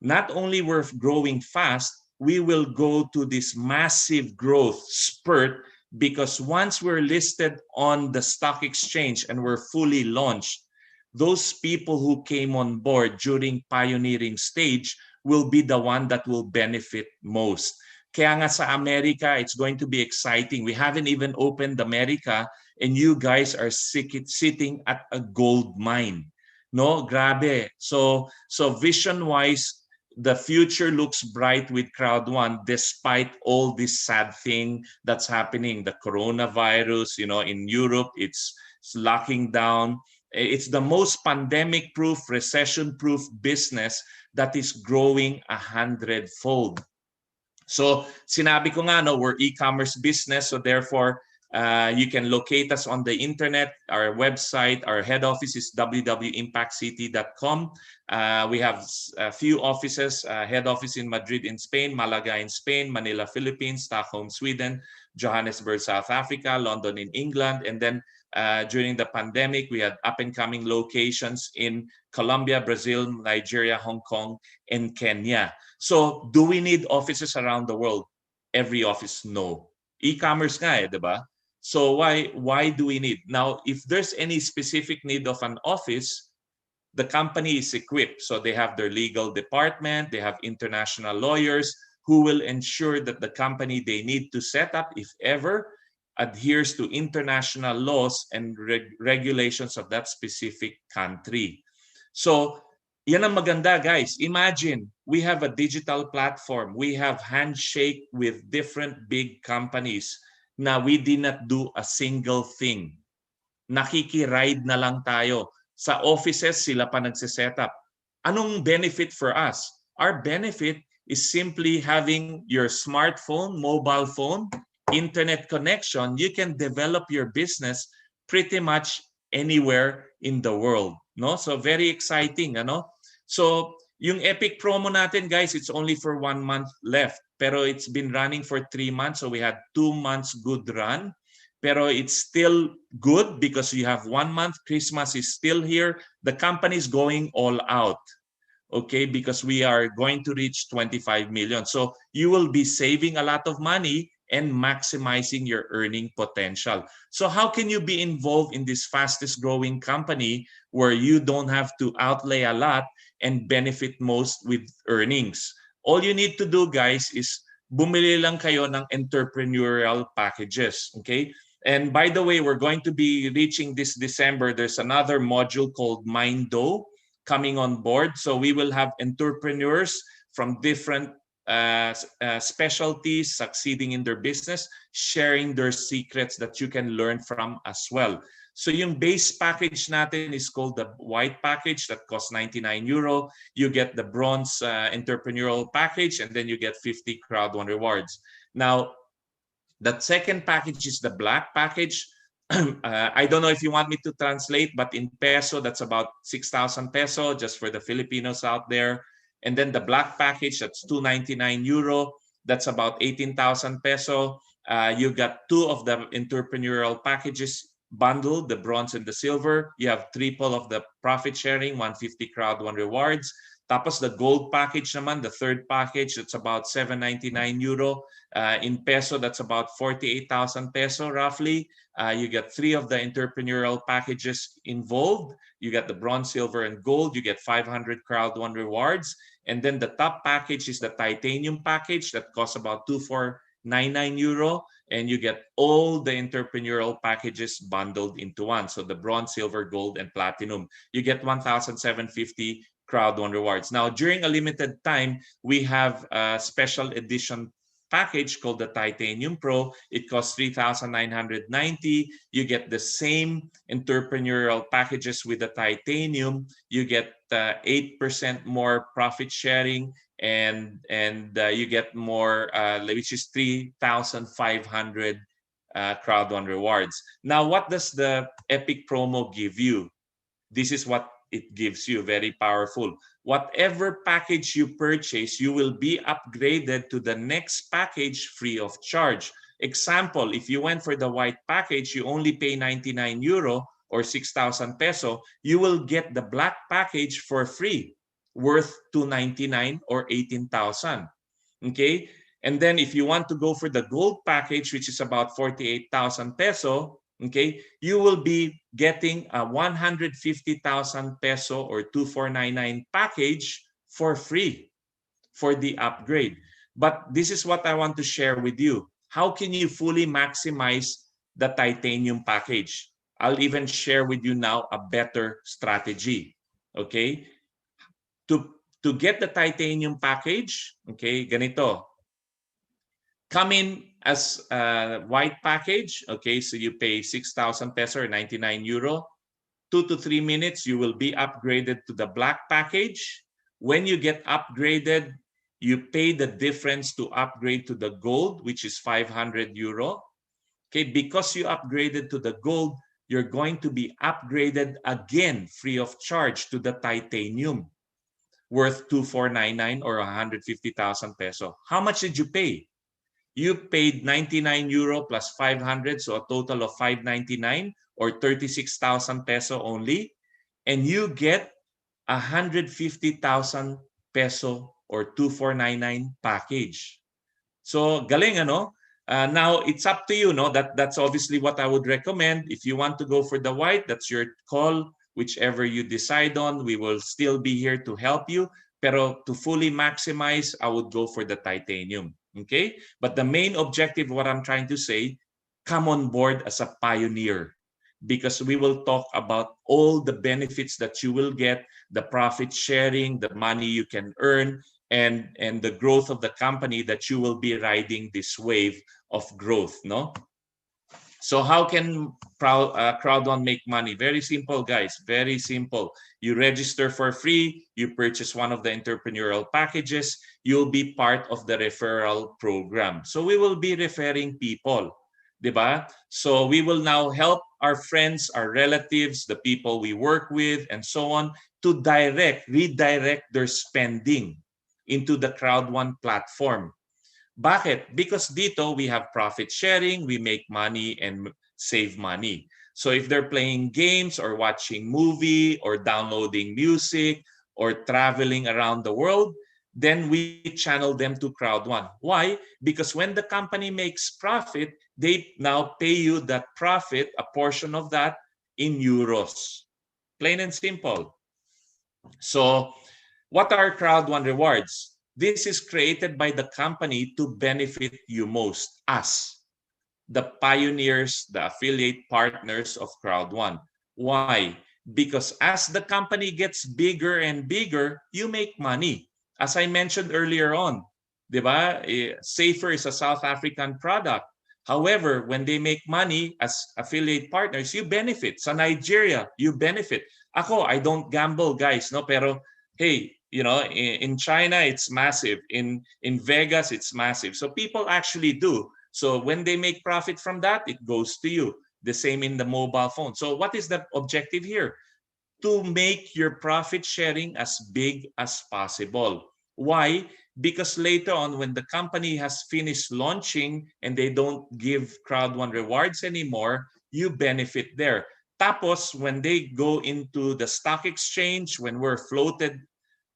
Not only we're growing fast, we will go to this massive growth spurt because once we're listed on the stock exchange and we're fully launched, those people who came on board during pioneering stage will be the one that will benefit most. Kaya nga sa America, it's going to be exciting. We haven't even opened America and you guys are sitting at a gold mine. No, grabe. So vision-wise, the future looks bright with Crowd1 despite all this sad thing that's happening. The coronavirus, you know, in Europe, it's locking down. It's the most pandemic-proof, recession-proof business that is growing 100-fold. So sinabi ko nga, no, we're e-commerce business, so therefore you can locate us on the internet. Our website, our head office is www.impactcity.com. We have a few offices, head office in Madrid in Spain, Malaga in Spain, Manila, Philippines, Stockholm, Sweden, Johannesburg, South Africa, London in England, and then during the pandemic, we had up-and-coming locations in Colombia, Brazil, Nigeria, Hong Kong, and Kenya. So do we need offices around the world? Every office, no. E-commerce nga eh, diba? So why do we need? Now, if there's any specific need of an office, the company is equipped. So they have their legal department, they have international lawyers who will ensure that the company they need to set up, if ever, adheres to international laws and regulations of that specific country. So yan ang maganda, guys. Imagine, we have a digital platform. We have handshake with different big companies. Na we did not do a single thing. Nakikiride na lang tayo. Sa offices, sila pa nagsiset up. Anong benefit for us? Our benefit is simply having your smartphone, mobile phone, internet connection. You can develop your business pretty much anywhere in the world. No? So very exciting. Ano? So yung Epic promo natin, guys, it's only for 1 month left. Pero it's been running for 3 months. So we had 2 months good run. Pero it's still good because you have 1 month. Christmas is still here. The company is going all out. Okay, because we are going to reach 25 million. So you will be saving a lot of money and maximizing your earning potential. So how can you be involved in this fastest growing company where you don't have to outlay a lot and benefit most with earnings? All you need to do, guys, is bumili lang kayo ng entrepreneurial packages, okay? And by the way, we're going to be reaching this December. There's another module called Mindo coming on board. So we will have entrepreneurs from different specialties succeeding in their business, sharing their secrets that you can learn from as well. So yung base package natin is called the white package that costs 99 euro. You get the bronze entrepreneurial package, and then you get 50 crowd one rewards. Now, that second package is the black package. I don't know if you want me to translate, but in peso, that's about 6,000 peso just for the Filipinos out there. And then the black package, that's 299 euro. That's about 18,000 peso. You got two of the entrepreneurial packages bundled, the bronze and the silver. You have triple of the profit sharing, 150 crowd, one rewards. Tapos the gold package naman, the third package, it's about 799 euro. In peso, that's about 48,000 peso roughly. You get three of the entrepreneurial packages involved. You get the bronze, silver, and gold. You get 500 crowd one rewards. And then the top package is the titanium package that costs about 2,499 euro. And you get all the entrepreneurial packages bundled into one. So the bronze, silver, gold, and platinum. You get 1,750 crowd one rewards. Now, during a limited time, we have a special edition package called the Titanium Pro. It costs 3,990. You get the same entrepreneurial packages with the Titanium. You get 8% more profit sharing, and you get more, which is 3,500 crowd one rewards. Now, what does the Epic promo give you? This is what it gives you, very powerful. Whatever package you purchase, you will be upgraded to the next package free of charge. Example, if you went for the white package, you only pay 99 euro or 6,000 peso, you will get the black package for free, worth 299 or 18,000. Okay? And then if you want to go for the gold package, which is about 48,000 peso, okay, you will be getting a 150,000 peso or 2,499 package for free for the upgrade. But this is what I want to share with you. How can you fully maximize the titanium package? I'll even share with you now a better strategy. Okay? To get the titanium package, okay, ganito. Come in as a white package, okay, so you pay 6,000 peso or 99 euro. 2 to 3 minutes, you will be upgraded to the black package. When you get upgraded, you pay the difference to upgrade to the gold, which is 500 euro. Okay, because you upgraded to the gold, you're going to be upgraded again free of charge to the titanium, worth 2,499 or 150,000 peso. How much did you pay? You paid 99 euro plus 500, so a total of 599 or 36,000 peso only, and you get 150,000 peso or 2,499 package. So galing, ano? Now it's up to you, no? That's obviously what I would recommend. If you want to go for the white, that's your call. Whichever you decide on, we will still be here to help you. Pero to fully maximize, I would go for the titanium. Okay? But the main objective, what I'm trying to say, come on board as a pioneer, because we will talk about all the benefits that you will get, the profit sharing, the money you can earn, and the growth of the company that you will be riding this wave of growth, no? So how can Crowd1 make money? Very simple, guys. Very simple. You register for free. You purchase one of the entrepreneurial packages. You'll be part of the referral program. So we will be referring people, diba? So we will now help our friends, our relatives, the people we work with, and so on, to redirect their spending into the Crowd1 platform. Bakit? Because dito we have profit sharing, we make money and save money. So if they're playing games or watching movie or downloading music or traveling around the world, then we channel them to Crowd1. Why? Because when the company makes profit, they now pay you that profit, a portion of that, in euros. Plain and simple. So what are Crowd1 rewards? This is created by the company to benefit you most, us, the pioneers, the affiliate partners of Crowd1. Why? Because as the company gets bigger and bigger, you make money. As I mentioned earlier on, di ba? Safer is a South African product. However, when they make money as affiliate partners, you benefit. Sa Nigeria, you benefit. Ako, I don't gamble, guys, no? Pero hey, you know, in China, it's massive. In Vegas, it's massive. So people actually do. So when they make profit from that, it goes to you. The same in the mobile phone. So what is the objective here? To make your profit sharing as big as possible. Why? Because later on, when the company has finished launching and they don't give Crowd1 rewards anymore, you benefit there. Tapos, when they go into the stock exchange, when we're floated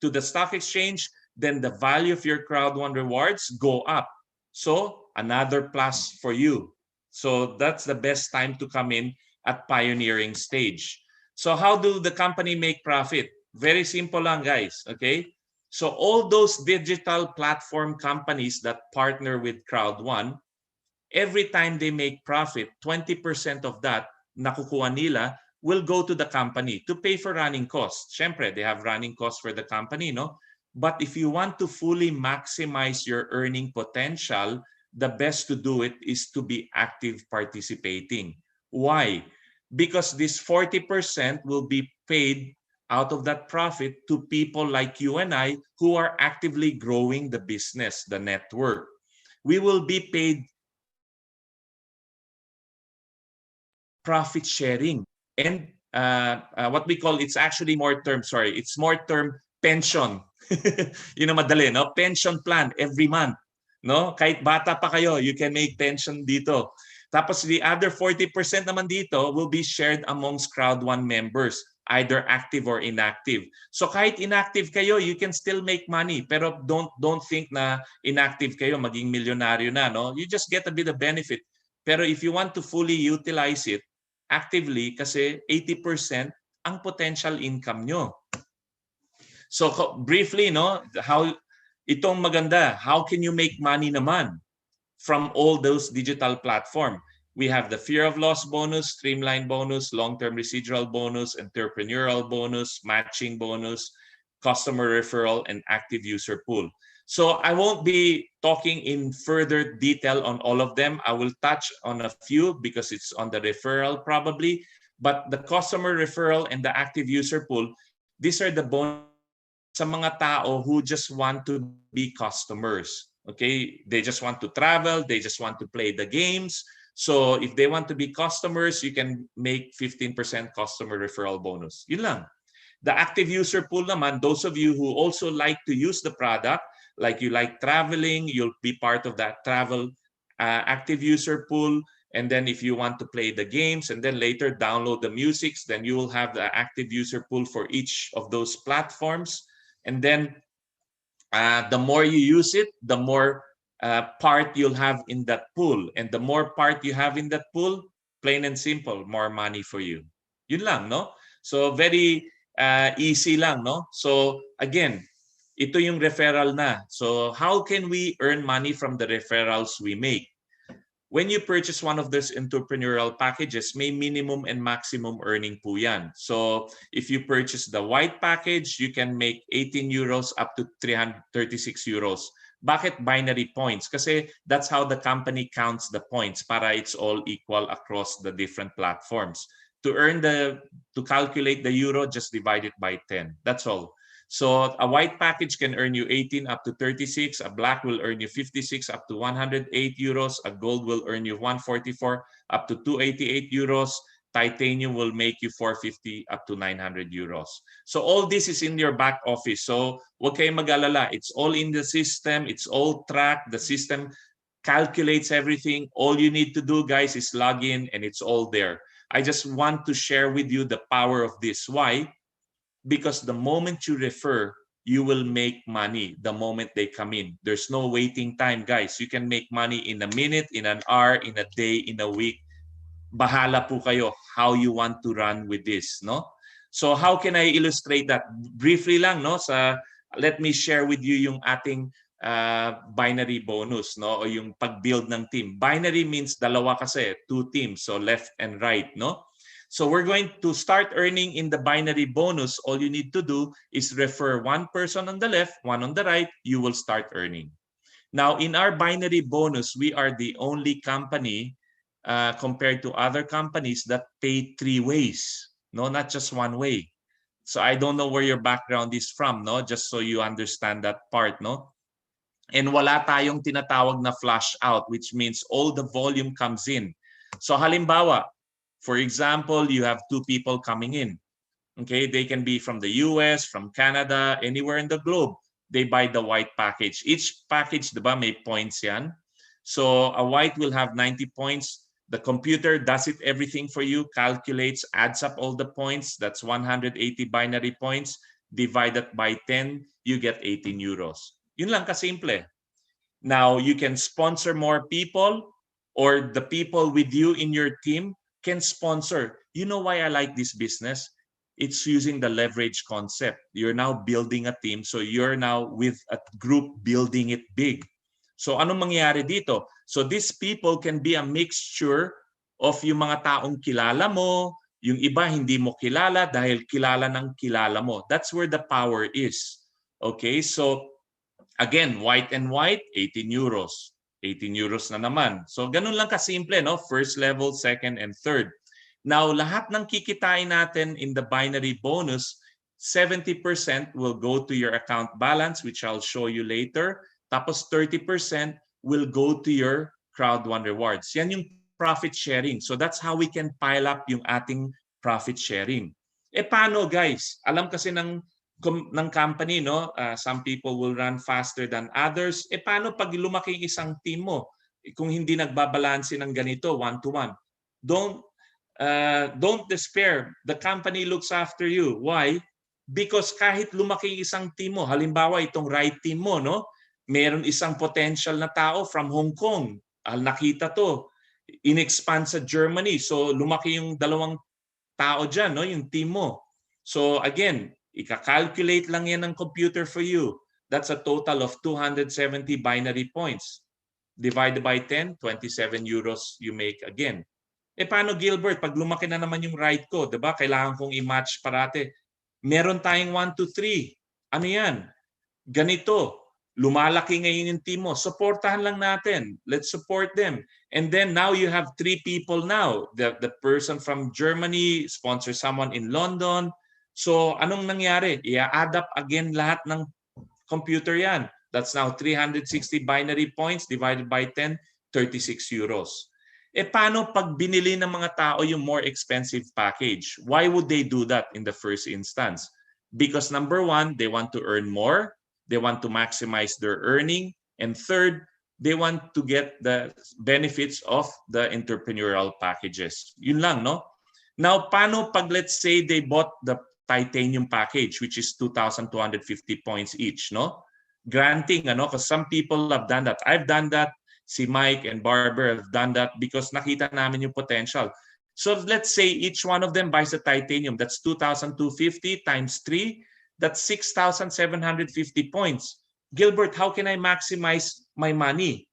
to the stock exchange, then the value of your Crowd1 rewards go up. So another plus for you. So that's the best time to come in at pioneering stage. So how do the company make profit? Very simple lang, guys, okay? So all those digital platform companies that partner with Crowd1, every time they make profit, 20% of that nakukuha nila will go to the company to pay for running costs. Syempre, they have running costs for the company, no? But if you want to fully maximize your earning potential, the best to do it is to be active participating. Why? Because this 40% will be paid out of that profit to people like you and I who are actively growing the business, the network. We will be paid profit sharing and what we call, it's actually more term, sorry, it's more term pension. Yun ang madali, no? Pension plan every month. No? Kahit bata pa kayo, you can make pension dito. Tapos the other 40% naman dito will be shared amongst Crowd1 members, either active or inactive. So kahit inactive kayo, you can still make money. Pero don't think na inactive kayo, maging milyonaryo na, no? You just get a bit of benefit. Pero if you want to fully utilize it actively, kasi 80% ang potential income nyo. So briefly, no, how itong maganda, how can you make money naman from all those digital platform? We have the fear of loss bonus, streamline bonus, long-term residual bonus, entrepreneurial bonus, matching bonus, customer referral, and active user pool. So I won't be talking in further detail on all of them. I will touch on a few because it's on the referral probably. But the customer referral and the active user pool, these are the bonus sa mga tao who just want to be customers. Okay, they just want to travel, they just want to play the games. So if they want to be customers, you can make 15% customer referral bonus. Yun lang. The active user pool naman, those of you who also like to use the product, like you like traveling, you'll be part of that travel active user pool. And then if you want to play the games and then later download the musics, then you will have the active user pool for each of those platforms. And then the more you use it, the more part you'll have in that pool. And the more part you have in that pool, plain and simple, more money for you. Yun lang, no? So very easy lang, no? So again, ito yung referral na. So how can we earn money from the referrals we make? When you purchase one of those entrepreneurial packages, may minimum and maximum earning po yan. So if you purchase the white package, you can make 18 euros up to 336 euros. Bakit binary points? Kasi that's how the company counts the points para it's all equal across the different platforms. To calculate the euro, just divide it by 10. That's all. So a white package can earn you 18 up to 36, a black will earn you 56 up to 108 euros, a gold will earn you 144 up to 288 euros, titanium will make you 450 up to 900 euros. So all this is in your back office. So huwag kayong mag-alala. It's all in the system. It's all tracked. The system calculates everything. All you need to do, guys, is log in and it's all there. I just want to share with you the power of this. Why? Because the moment you refer, you will make money the moment they come in. There's no waiting time, guys. You can make money in a minute, in an hour, in a day, in a week. Bahala po kayo how you want to run with this, no? So how can I illustrate that? Briefly lang, no? Let me share with you yung ating binary bonus, no? O yung pag-build ng team. Binary means dalawa kasi, two teams, so left and right, no? So we're going to start earning in the binary bonus. All you need to do is refer one person on the left, one on the right, you will start earning. Now, in our binary bonus, we are the only company compared to other companies that pay three ways, no, not just one way. So I don't know where your background is from, no, just so you understand that part, no. And wala tayong tinatawag na flush out, which means all the volume comes in. So halimbawa, for example, you have two people coming in. Okay, they can be from the US, from Canada, anywhere in the globe. They buy the white package. Each package, diba, may points yan. So a white will have 90 points. The computer does it everything for you, calculates, adds up all the points. That's 180 binary points. Divided by 10, you get 18 euros. Yun lang kasimple. Now, you can sponsor more people, or the people with you in your team can sponsor. You know why I like this business? It's using the leverage concept. You're now building a team, so you're now with a group building it big. So anong mangyayari dito? So these people can be a mixture of yung mga taong kilala mo, yung iba hindi mo kilala dahil kilala ng kilala mo. That's where the power is. Okay, so again, white and white, 18 euros. 18 euros na naman. So ganun lang kasimple, no? First level, second, and third. Now, lahat ng kikitain natin in the binary bonus, 70% will go to your account balance, which I'll show you later. Tapos 30% will go to your Crowd1 rewards. Yan yung profit sharing. So that's how we can pile up yung ating profit sharing. Paano, guys? Alam kasi ng company, no? Some people will run faster than others. Paano pag lumaki isang team mo? Kung hindi nagbabalanse ng ganito, one-to-one. Don't despair. The company looks after you. Why? Because kahit lumaki isang team mo, halimbawa itong right team mo, no? Meron isang potential na tao from Hong Kong. Nakita to. In-expand sa Germany. So lumaki yung dalawang tao dyan, no? Yung team mo. So again, ika-calculate lang yan ng computer for you. That's a total of 270 binary points. Divided by 10, 27 euros you make again. Paano, Gilbert? Pag lumaki na naman yung right ko, diba? Kailangan kong i-match parate. Meron tayong 1, 2, 3. Ano yan? Ganito. Lumalaki ngayon yung team mo. Supportahan lang natin. Let's support them. And then now you have 3 people now. The person from Germany sponsors someone in London. So anong nangyari? I-add up again lahat ng computer yan. That's now 360 binary points divided by 10, 36 euros. Paano pag binili ng mga tao yung more expensive package? Why would they do that in the first instance? Because number one, they want to earn more. They want to maximize their earning. And third, they want to get the benefits of the entrepreneurial packages. Yun lang, no? Now, paano pag let's say they bought the titanium package, which is 2,250 points each, no? Granting, ano? Because some people have done that. I've done that. Si Mike and Barber have done that because nakita namin yung potential. So let's say each one of them buys a titanium. That's 2,250 times 3. That's 6,750 points. Gilbert, how can I maximize my money?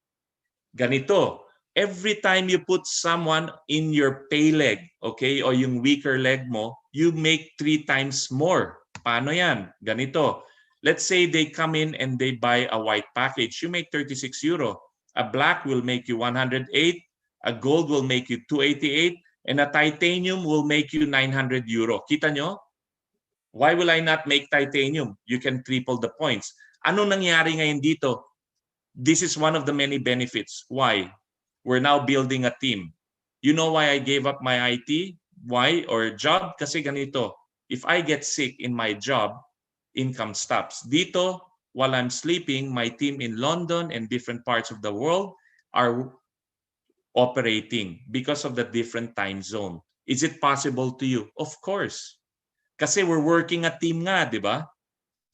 Ganito. Every time you put someone in your pay leg, okay, o yung weaker leg mo, you make 3 times more. Paano yan? Ganito. Let's say they come in and they buy a white package. You make 36 euro. A black will make you 108. A gold will make you 288. And a titanium will make you 900 euro. Kita nyo? Why will I not make titanium? You can triple the points. Ano nangyari ngayon dito? This is one of the many benefits. Why? We're now building a team. You know why I gave up my IT? Why? Or job? Kasi ganito. If I get sick in my job, income stops. Dito, while I'm sleeping, my team in London and different parts of the world are operating because of the different time zone. Is it possible to you? Of course. Kasi we're working a team nga, di ba?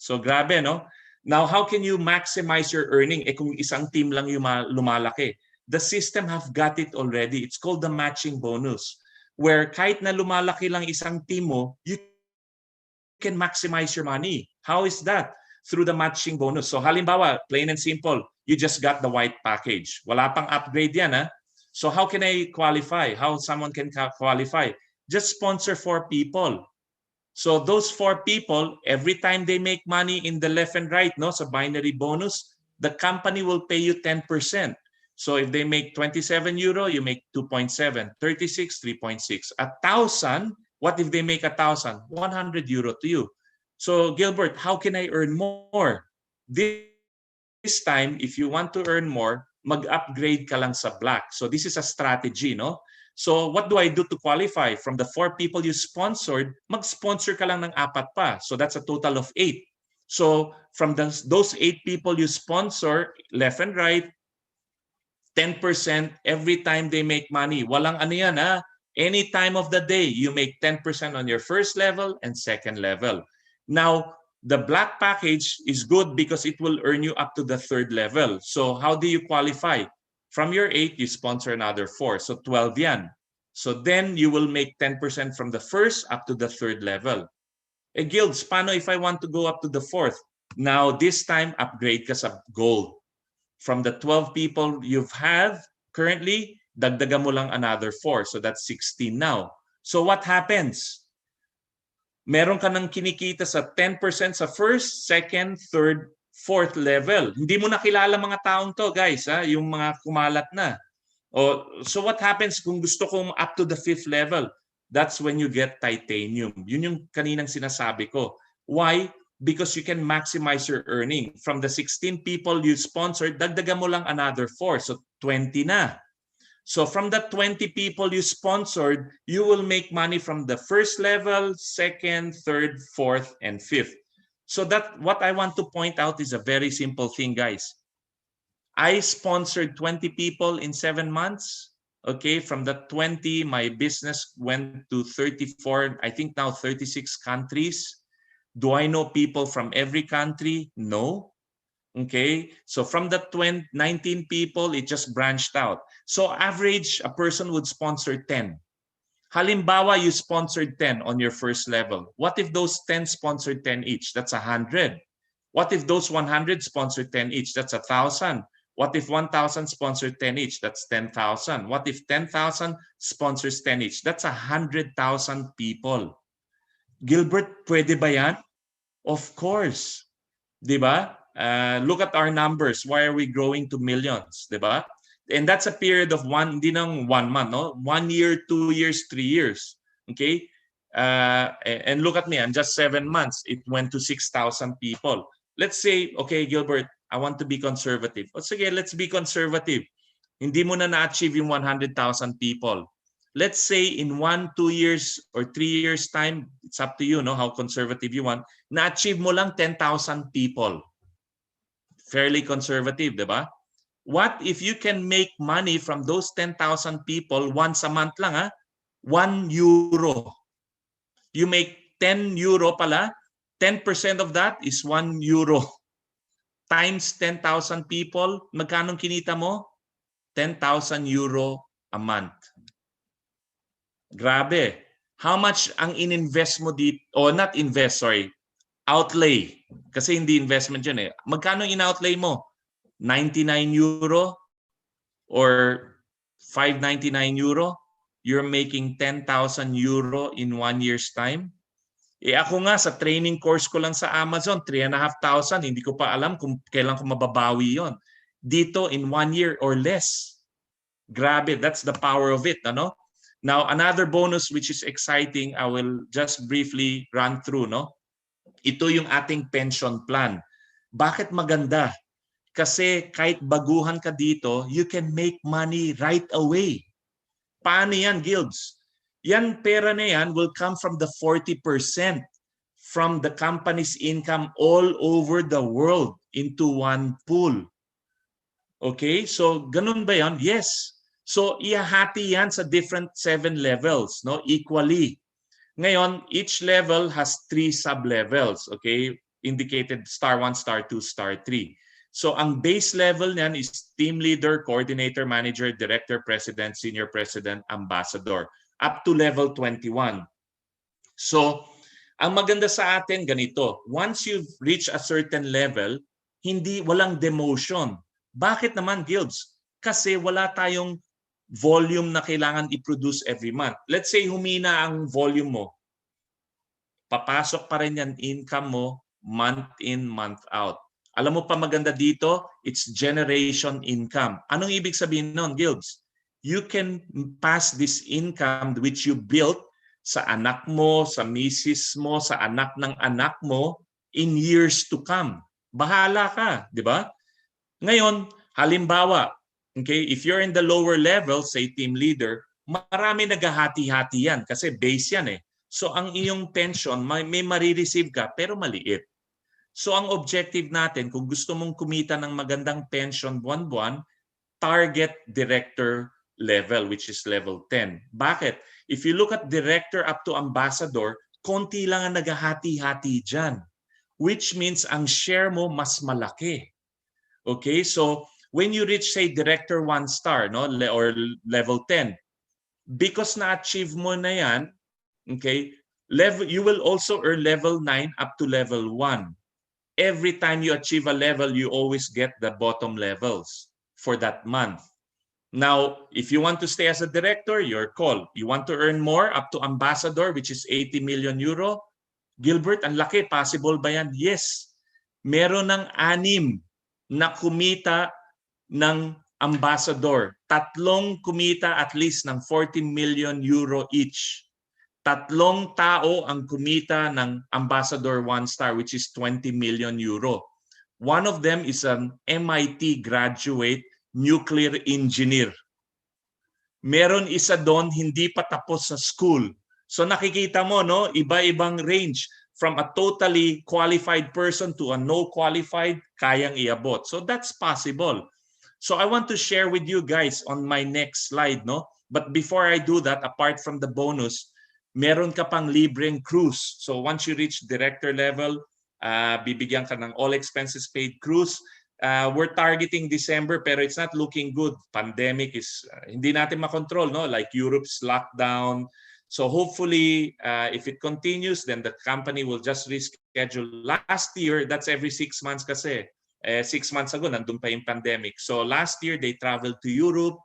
So grabe, no? Now, how can you maximize your earning kung isang team lang yung lumalaki? The system have got it already. It's called the matching bonus, where kahit na lumalaki lang isang team mo, you can maximize your money. How is that? Through the matching bonus. So halimbawa, plain and simple, you just got the white package. Wala pang upgrade yan, ha? So how can I qualify? How someone can qualify? Just sponsor 4 people. So those 4 people, every time they make money in the left and right, no, so binary bonus, the company will pay you 10%. So if they make 27 euro, you make 2.7, 36, 3.6. 1,000, what if they make 1,000? 100 euro to you. So Gilbert, how can I earn more? This time, if you want to earn more, mag-upgrade ka lang sa black. So this is a strategy, no? So what do I do to qualify? From the 4 people you sponsored, mag-sponsor ka lang ng 4 pa. So that's a total of 8. So from those 8 people you sponsor, left and right, 10% every time they make money. Walang ano yan, ha? Any time of the day, you make 10% on your first level and second level. Now, the black package is good because it will earn you up to the 3rd level. So how do you qualify? From your 8, you sponsor another 4. So 12 yan. So then you will make 10% from the first up to the 3rd level. Gilds, paano if I want to go up to the 4th? Now, this time, upgrade ka sa gold. From the 12 people you've had currently, dagdagan mo lang another 4. So that's 16 now. So what happens? Meron ka nang kinikita sa 10% sa first, second, third, 4th level. Hindi mo nakilala mga taong to, guys, ha? Yung mga kumalat na. So what happens kung gusto kong up to the 5th level? That's when you get titanium. Yun yung kaninang sinasabi ko. Why? Because you can maximize your earning. From the 16 people you sponsored, dagdagan mo lang another 4. So 20 na. So from the 20 people you sponsored, you will make money from the first level, second, third, 4th, and 5th. So that what I want to point out is a very simple thing, guys. I sponsored 20 people in 7 months. Okay, from the 20, my business went to 34, I think now 36 countries. Do I know people from every country? No. Okay, so from the 19 people, it just branched out. So average, a person would sponsor 10. Halimbawa, you sponsored 10 on your first level. What if those 10 sponsored 10 each? That's 100. What if those 100 sponsored 10 each? That's 1,000. What if 1,000 sponsored 10 each? That's 10,000. What if 10,000 sponsors 10 each? That's 100,000 people. Gilbert, pwede ba yan? Of course. Diba? Look at our numbers. Why are we growing to millions? Diba? And that's a period of hindi nang 1 month, no? 1 year, 2 years, 3 years. Okay? And look at me, I'm just 7 months. It went to 6,000 people. Let's say, okay, Gilbert, I want to be conservative. O sige, let's be conservative. Hindi mo na na-achieve yung 100,000 people. Let's say in 1, 2 years or 3 years time, it's up to you, no, how conservative you want, na-achieve mo lang 10,000 people. Fairly conservative, diba? What if you can make money from those 10,000 people once a month lang, ha? 1 euro. You make 10 euro pala, 10% of that is 1 euro. Times 10,000 people, magkano kinita mo? 10,000 euro a month. Grabe. How much ang ininvest mo dito? O not invest, sorry. Outlay. Kasi hindi investment yun eh. Magkano in-outlay mo? 99 euro or 599 euro? You're making 10,000 euro in 1 year's time? Ako nga, sa training course ko lang sa Amazon, 3,500. Hindi ko pa alam kung kailan ko mababawi yon. Dito, in 1 year or less. Grabe, that's the power of it. Ano? Now, another bonus which is exciting, I will just briefly run through. No? Ito yung ating pension plan. Bakit maganda? Kasi kahit baguhan ka dito, you can make money right away. Paano yan, Gilbs? Yan pera na yan will come from the 40% from the company's income all over the world into one pool. Okay? So, ganun ba yan? Yes. So, ihahati yan sa different 7 levels, no? Equally. Ngayon, each level has 3 sub-levels. Okay? indicated *1, *2, *3. So ang base level niyan is team leader, coordinator, manager, director, president, senior president, ambassador, up to level 21. So ang maganda sa atin ganito, once you've reached a certain level, walang demotion. Bakit naman, Guilds? Kasi wala tayong volume na kailangan i-produce every month. Let's say humina ang volume mo. Papasok pa rin yan income mo month in, month out. Alam mo pa maganda dito, it's generation income. Anong ibig sabihin nun, Guilds? You can pass this income which you built sa anak mo, sa misis mo, sa anak ng anak mo in years to come. Bahala ka, di ba? Ngayon, halimbawa, okay, if you're in the lower level, say team leader, marami naghahati-hati yan kasi base yan eh. So ang iyong pension, may marireceive ka pero maliit. So ang objective natin, kung gusto mong kumita ng magandang pension buwan-buwan, target director level, which is level 10. Bakit? If you look at director up to ambassador, konti lang ang naghahati-hati dyan. Which means ang share mo mas malaki. Okay, so when you reach, say, director 1 star, no, or level 10, because na-achieve mo na yan, okay, you will also earn level 9 up to level 1. Every time you achieve a level, you always get the bottom levels for that month. Now, if you want to stay as a director, your call. You want to earn more up to ambassador, which is 80 million euro? Gilbert, ang laki. Possible ba yan? Yes. Meron ng 6 na kumita ng ambassador. 3 kumita at least ng 40 million euro each. 3 tao ang kumita ng ambassador 1 star, which is 20 million euro. One of them is an MIT graduate nuclear engineer. Meron isa doon hindi pa tapos sa school. So nakikita mo, no, iba-ibang range from a totally qualified person to a no qualified, kayang iabot. So that's possible. So I want to share with you guys on my next slide, no? But before I do that, apart from the bonus, meron ka pang libreng cruise. So once you reach director level, bibigyan ka ng all expenses paid cruise. We're targeting December pero it's not looking good. Pandemic is hindi natin makontrol, no? Like Europe's lockdown. So hopefully if it continues, then the company will just reschedule. Last year, that's every 6 months kasi. 6 months ago, nandun pa yung pandemic. So last year, they traveled to Europe.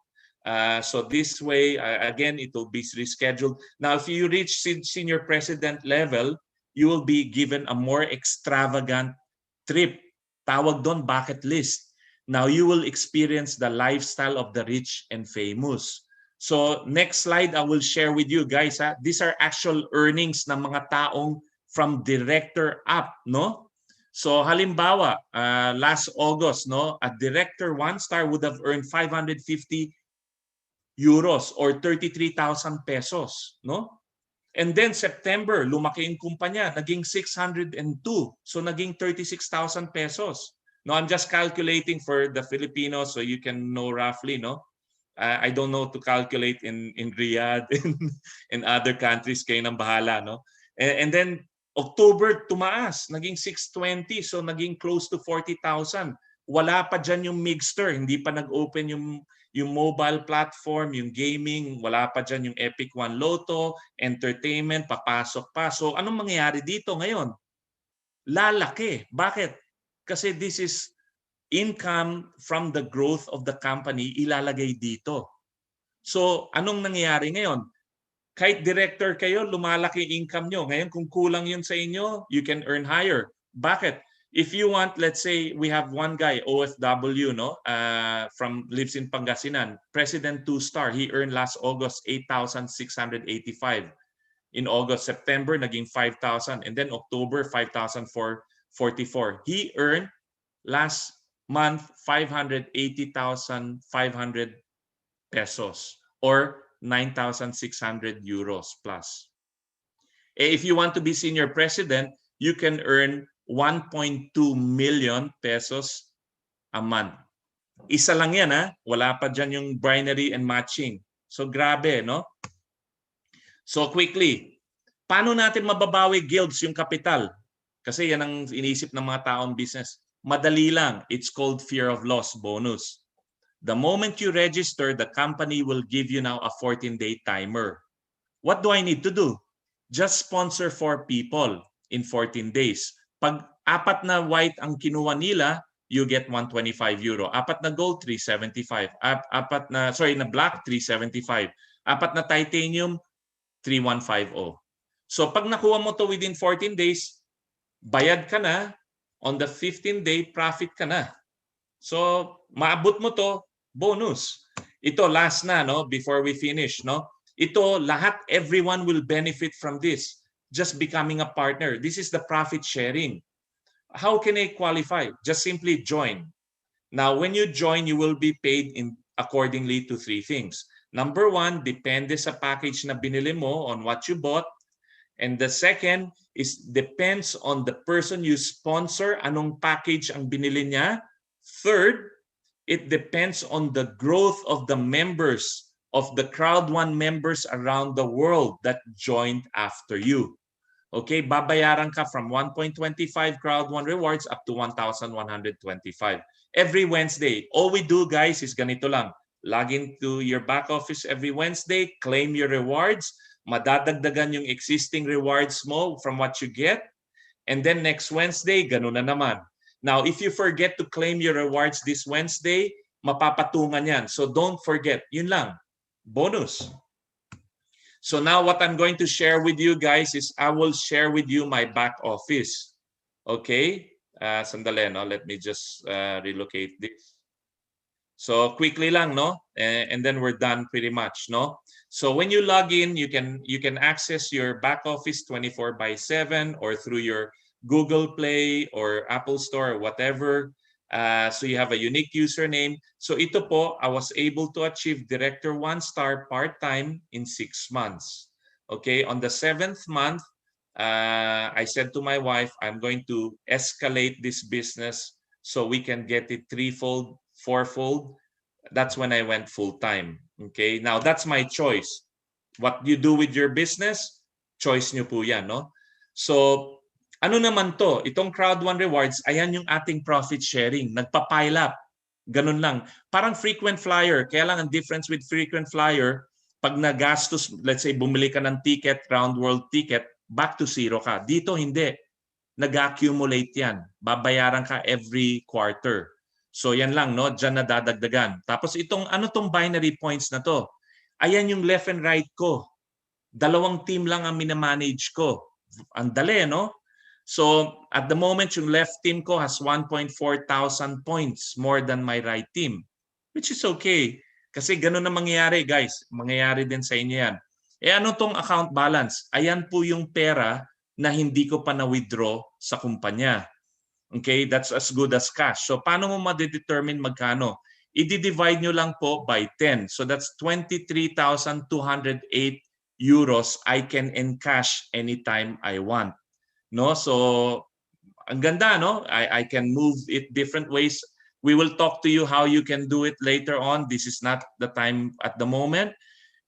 So this way, again, it will be rescheduled. Now, if you reach senior president level, you will be given a more extravagant trip. Tawag doon bucket list. Now, you will experience the lifestyle of the rich and famous. So next slide, I will share with you guys. These are actual earnings ng mga taong from director up, no? So halimbawa, last August, no, a director 1 star would have earned 550 euros or 33,000 pesos, no? And then September, lumaki yung kumpanya, naging 602. So naging 36,000 pesos. No, I'm just calculating for the Filipinos so you can know roughly, no? I don't know to calculate in Riyadh and other countries, kayo nang bahala, no? And then October tumaas, naging 620, so naging close to 40,000. Wala pa dyan yung Mixter, hindi pa nag-open yung mobile platform, yung gaming, wala pa dyan yung Epic One Lotto, entertainment, papasok pa. So anong mangyayari dito ngayon? Lalaki. Bakit? Kasi this is income from the growth of the company ilalagay dito. So anong nangyayari ngayon? Kahit director kayo, lumalaki income nyo. Ngayon kung kulang yun sa inyo, you can earn higher. Bakit? If you want, let's say we have one guy, OFW, no, lives in Pangasinan, President 2 star. He earned last August 8,685. In August, September, naging 5,000. And then October, 5,444. He earned last month 580,500 pesos or 9,600 euros plus. If you want to be senior president, you can earn 1.2 million pesos a month. Isa lang yan, ha? Wala pa dyan yung binary and matching. So grabe, no? So quickly, paano natin mababawi, Guilds, yung kapital? Kasi yan ang iniisip ng mga taong business. Madali lang. It's called fear of loss bonus. The moment you register, the company will give you now a 14-day timer. What do I need to do? Just sponsor 4 people in 14 days. Pag 4 na white ang kinuha nila, you get 125 euro. 4 na gold, 375. 4 na, na black, 375. 4 na titanium, 3150. So pag nakuha mo to within 14 days, bayad ka na. On the 15th day, profit ka na. So maabot mo to, bonus. Ito last na, no, before we finish, no. Ito lahat, everyone will benefit from this. Just becoming a partner. This is the profit sharing. How can I qualify? Just simply join. Now, when you join, you will be paid in accordingly to 3 things. Number 1, depende sa package na binili mo on what you bought. And the second is depends on the person you sponsor, anong package ang binili niya. Third, it depends on the growth of the members, of the Crowd1 members around the world that joined after you. Okay, babayaran ka from 1.25 Crowd1 rewards up to 1,125 every Wednesday. All we do, guys, is ganito lang. Log into your back office every Wednesday, claim your rewards, madadagdagan yung existing rewards mo from what you get, and then next Wednesday, ganun na naman. Now, if you forget to claim your rewards this Wednesday, mapapatungan yan. So don't forget. Yun lang. Bonus. So now what I'm going to share with you guys is I will share with you my back office. Okay? Sandali, no? Let me just relocate this. So quickly lang, no? And then we're done pretty much, no? So when you log in, you can access your back office 24/7 or through your Google Play or Apple Store or whatever. So you have a unique username. So ito po, I was able to achieve Director 1-star part-time in 6 months. Okay, on the 7th month, I said to my wife, I'm going to escalate this business so we can get it 3-fold, 4-fold. That's when I went full-time. Okay, now that's my choice. What you do with your business, choice nyo po yan, no? So, ano naman to? Itong Crowd1 Rewards, ayan yung ating profit sharing. Nagpa-pile up. Ganun lang. Parang frequent flyer. Kaya lang ang difference with frequent flyer, pag nagastos, let's say bumili ka ng ticket, round world ticket, back to 0 ka. Dito hindi. Nag-accumulate yan. Babayaran ka every quarter. So yan lang, no? Diyan nadadagdagan. Tapos itong, ano tong binary points na to? Ayan yung left and right ko. 2 team lang ang minamanage ko. Ang dali, no? So at the moment, yung left team ko has 1.4 thousand points more than my right team, which is okay. Kasi ganun na mangyayari, guys. Mangyayari din sa inyo yan. Ano tong account balance? Ayan po yung pera na hindi ko pa na-withdraw sa kumpanya. Okay, that's as good as cash. So paano mo ma-determine magkano? I-divide nyo lang po by 10. So that's 23,208 euros I can encash anytime I want. No, so ang ganda, no? I can move it different ways. We will talk to you how you can do it later on. This is not the time at the moment.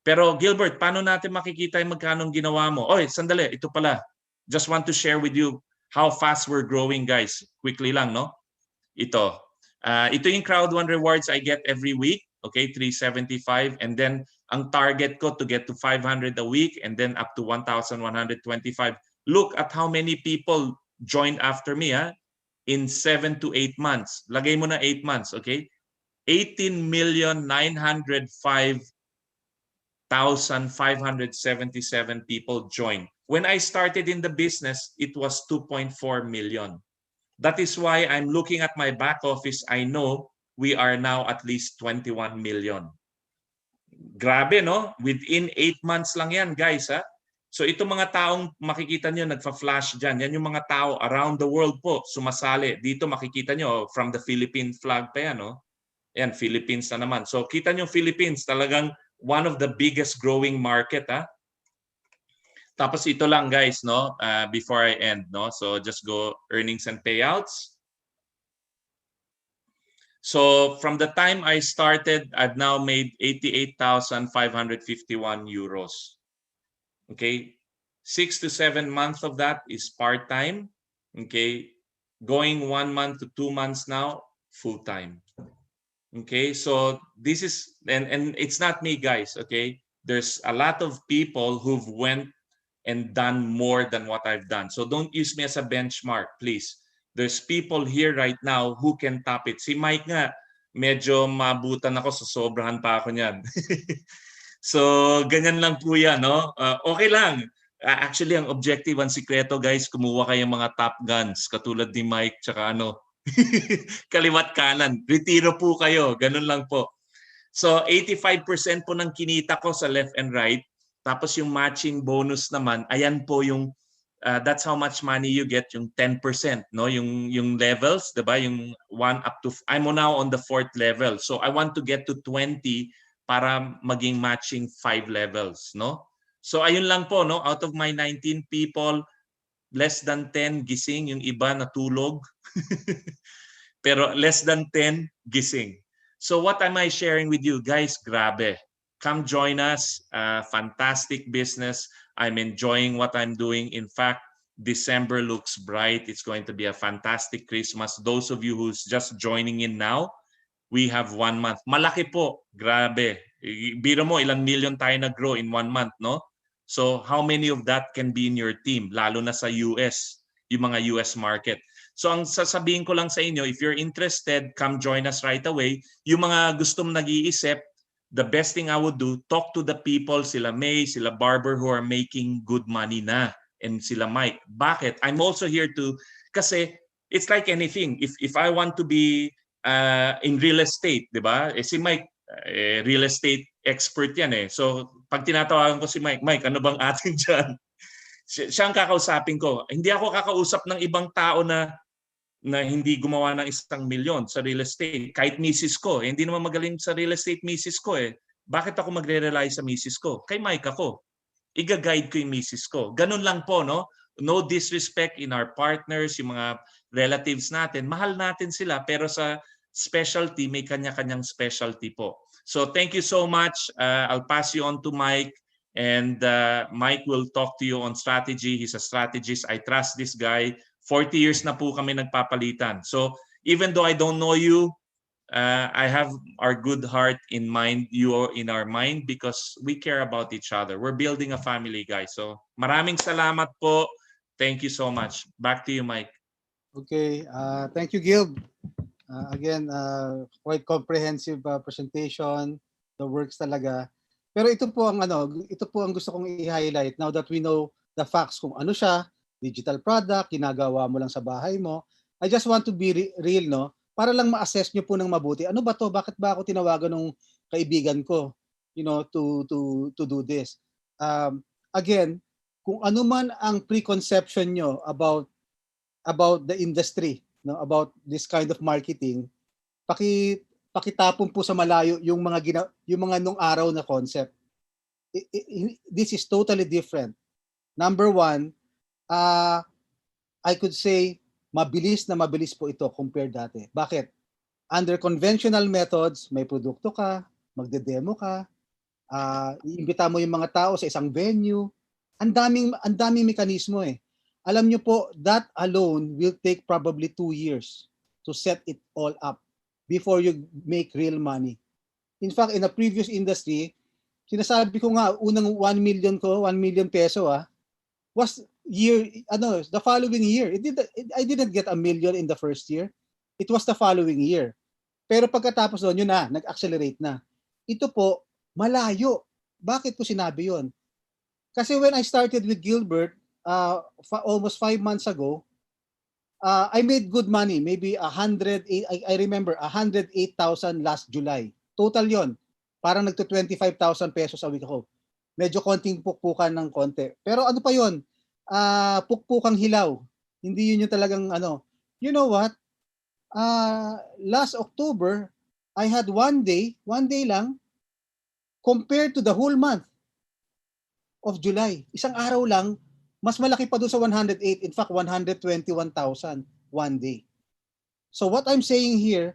Pero Gilbert, paano natin makikita yung magkano ginawa mo? Oy, sandali, ito pala. Just want to share with you how fast we're growing, guys. Quickly lang, no? Ito. Ito yung Crowd1 rewards I get every week. Okay, 375. And then ang target ko to get to 500 a week and then up to 1,125. Look at how many people joined after me in 7 to 8 months. Lagay mo na 8 months, okay? 18,905,577 people joined. When I started in the business, it was 2.4 million. That is why I'm looking at my back office. I know we are now at least 21 million. Grabe, no? Within 8 months lang yan, guys, ha? So itong mga taong makikita nyo nagfa-flash dyan, yan yung mga tao around the world po sumasali. Dito makikita nyo from the Philippine flag pa yan. No? Yan, Philippines na naman. So kita nyo Philippines, talagang one of the biggest growing market. Tapos ito lang guys, no? Before I end. No? So just go earnings and payouts. So from the time I started, I've now made 88,551 euros. Okay, 6 to 7 months of that is part-time. Okay, going 1 month to 2 months now, full time. Okay, so this is and it's not me, guys. Okay, there's a lot of people who've went and done more than what I've done. So don't use me as a benchmark, please. There's people here right now who can top it. Si Mike nga, medyo mabutan ako, sobrahan pa ako niyan. So, ganyan lang po yan, no? Okay lang. Actually, ang objective, ang sikreto, guys, kumuha kayong mga top guns, katulad ni Mike, tsaka kaliwat kanan. Retiro po kayo, ganun lang po. So, 85% po ng kinita ko sa left and right. Tapos yung matching bonus naman, ayan po yung, that's how much money you get, yung 10%, no? Yung levels, diba? Yung 1 up to, I'm now on the 4th level. So, I want to get to 20 para maging matching 5 levels, no? So ayun lang po, no? Out of my 19 people, less than 10 gising, yung iba natulog. Pero less than 10 gising. So what am I sharing with you? Guys, grabe. Come join us. Fantastic business. I'm enjoying what I'm doing. In fact, December looks bright. It's going to be a fantastic Christmas. Those of you who's just joining in now, we have 1 month. Malaki po. Grabe. Biro mo, ilang million tayo nag-grow in 1 month, no? So how many of that can be in your team? Lalo na sa US, yung mga US market. So ang sasabihin ko lang sa inyo, if you're interested, come join us right away. Yung mga gustong nag-iisip, the best thing I would do, talk to the people, sila May, sila Barber, who are making good money na. And sila Mike. Bakit? I'm also here to, kasi it's like anything. If I want to be in real estate, di ba? Si Mike, real estate expert yan eh. So, pag tinatawagan ko si Mike, Mike, ano bang atin dyan? Siya ang kakausapin ko. Hindi ako kakausap ng ibang tao na hindi gumawa ng 1 milyon sa real estate. Kahit misis ko, hindi naman magaling sa real estate misis ko eh. Bakit ako magre-rely sa misis ko? Kay Mike ako. Iga-guide ko yung misis ko. Ganun lang po, no? No disrespect in our partners, yung mga relatives natin. Mahal natin sila, pero sa specialty, may kanya-kanyang specialty po. So thank you so much. I'll pass you on to Mike, and Mike will talk to you on strategy. He's a strategist. I trust this guy. 40 years na po kami nagpapalitan. So even though I don't know you, I have our good heart in mind, you are in our mind, because we care about each other. We're building a family, guys. So maraming salamat po. Thank you so much. Back to you, Mike. Okay, thank you, Gil. Again, quite comprehensive presentation, the works talaga. Pero ito po ang gusto kong i-highlight now that we know the facts kung ano siya, digital product, ginagawa mo lang sa bahay mo. I just want to be real, no? Para lang ma-assess nyo po ng mabuti. Ano ba to? Bakit ba ako tinawagan ng kaibigan ko, to do this? Again, kung ano man ang preconception nyo about the industry, no, about this kind of marketing, pakitapon po sa malayo yung mga nung araw na concept. This is totally different. Number one, I could say mabilis po ito compared dati. Bakit? Under conventional methods, may produkto ka, magde-demo ka, iimbita mo yung mga tao sa isang venue. Ang daming mekanismo eh. Alam nyo po, that alone will take probably 2 years to set it all up before you make real money. In fact, in a previous industry, sinasabi ko nga, unang 1 million peso was the following year. I didn't get 1 million in the first year. It was the following year. Pero pagkatapos doon, yun na, nag-accelerate na. Ito po, malayo. Bakit ko sinabi yun? Kasi when I started with Gilbert, almost 5 months ago, I made good money. Maybe I remember 108,000 last July. Total yon. Parang nagto 25,000 pesos a week ako. Medyo konting pukpukan ng konti. Pero ano pa yon? Pukpukang hilaw. Hindi yun yung talagang ano. You know what? Last October, I had one day lang, compared to the whole month of July. Isang araw lang, mas malaki pa doon sa 108, in fact 121,000 one day. So what I'm saying here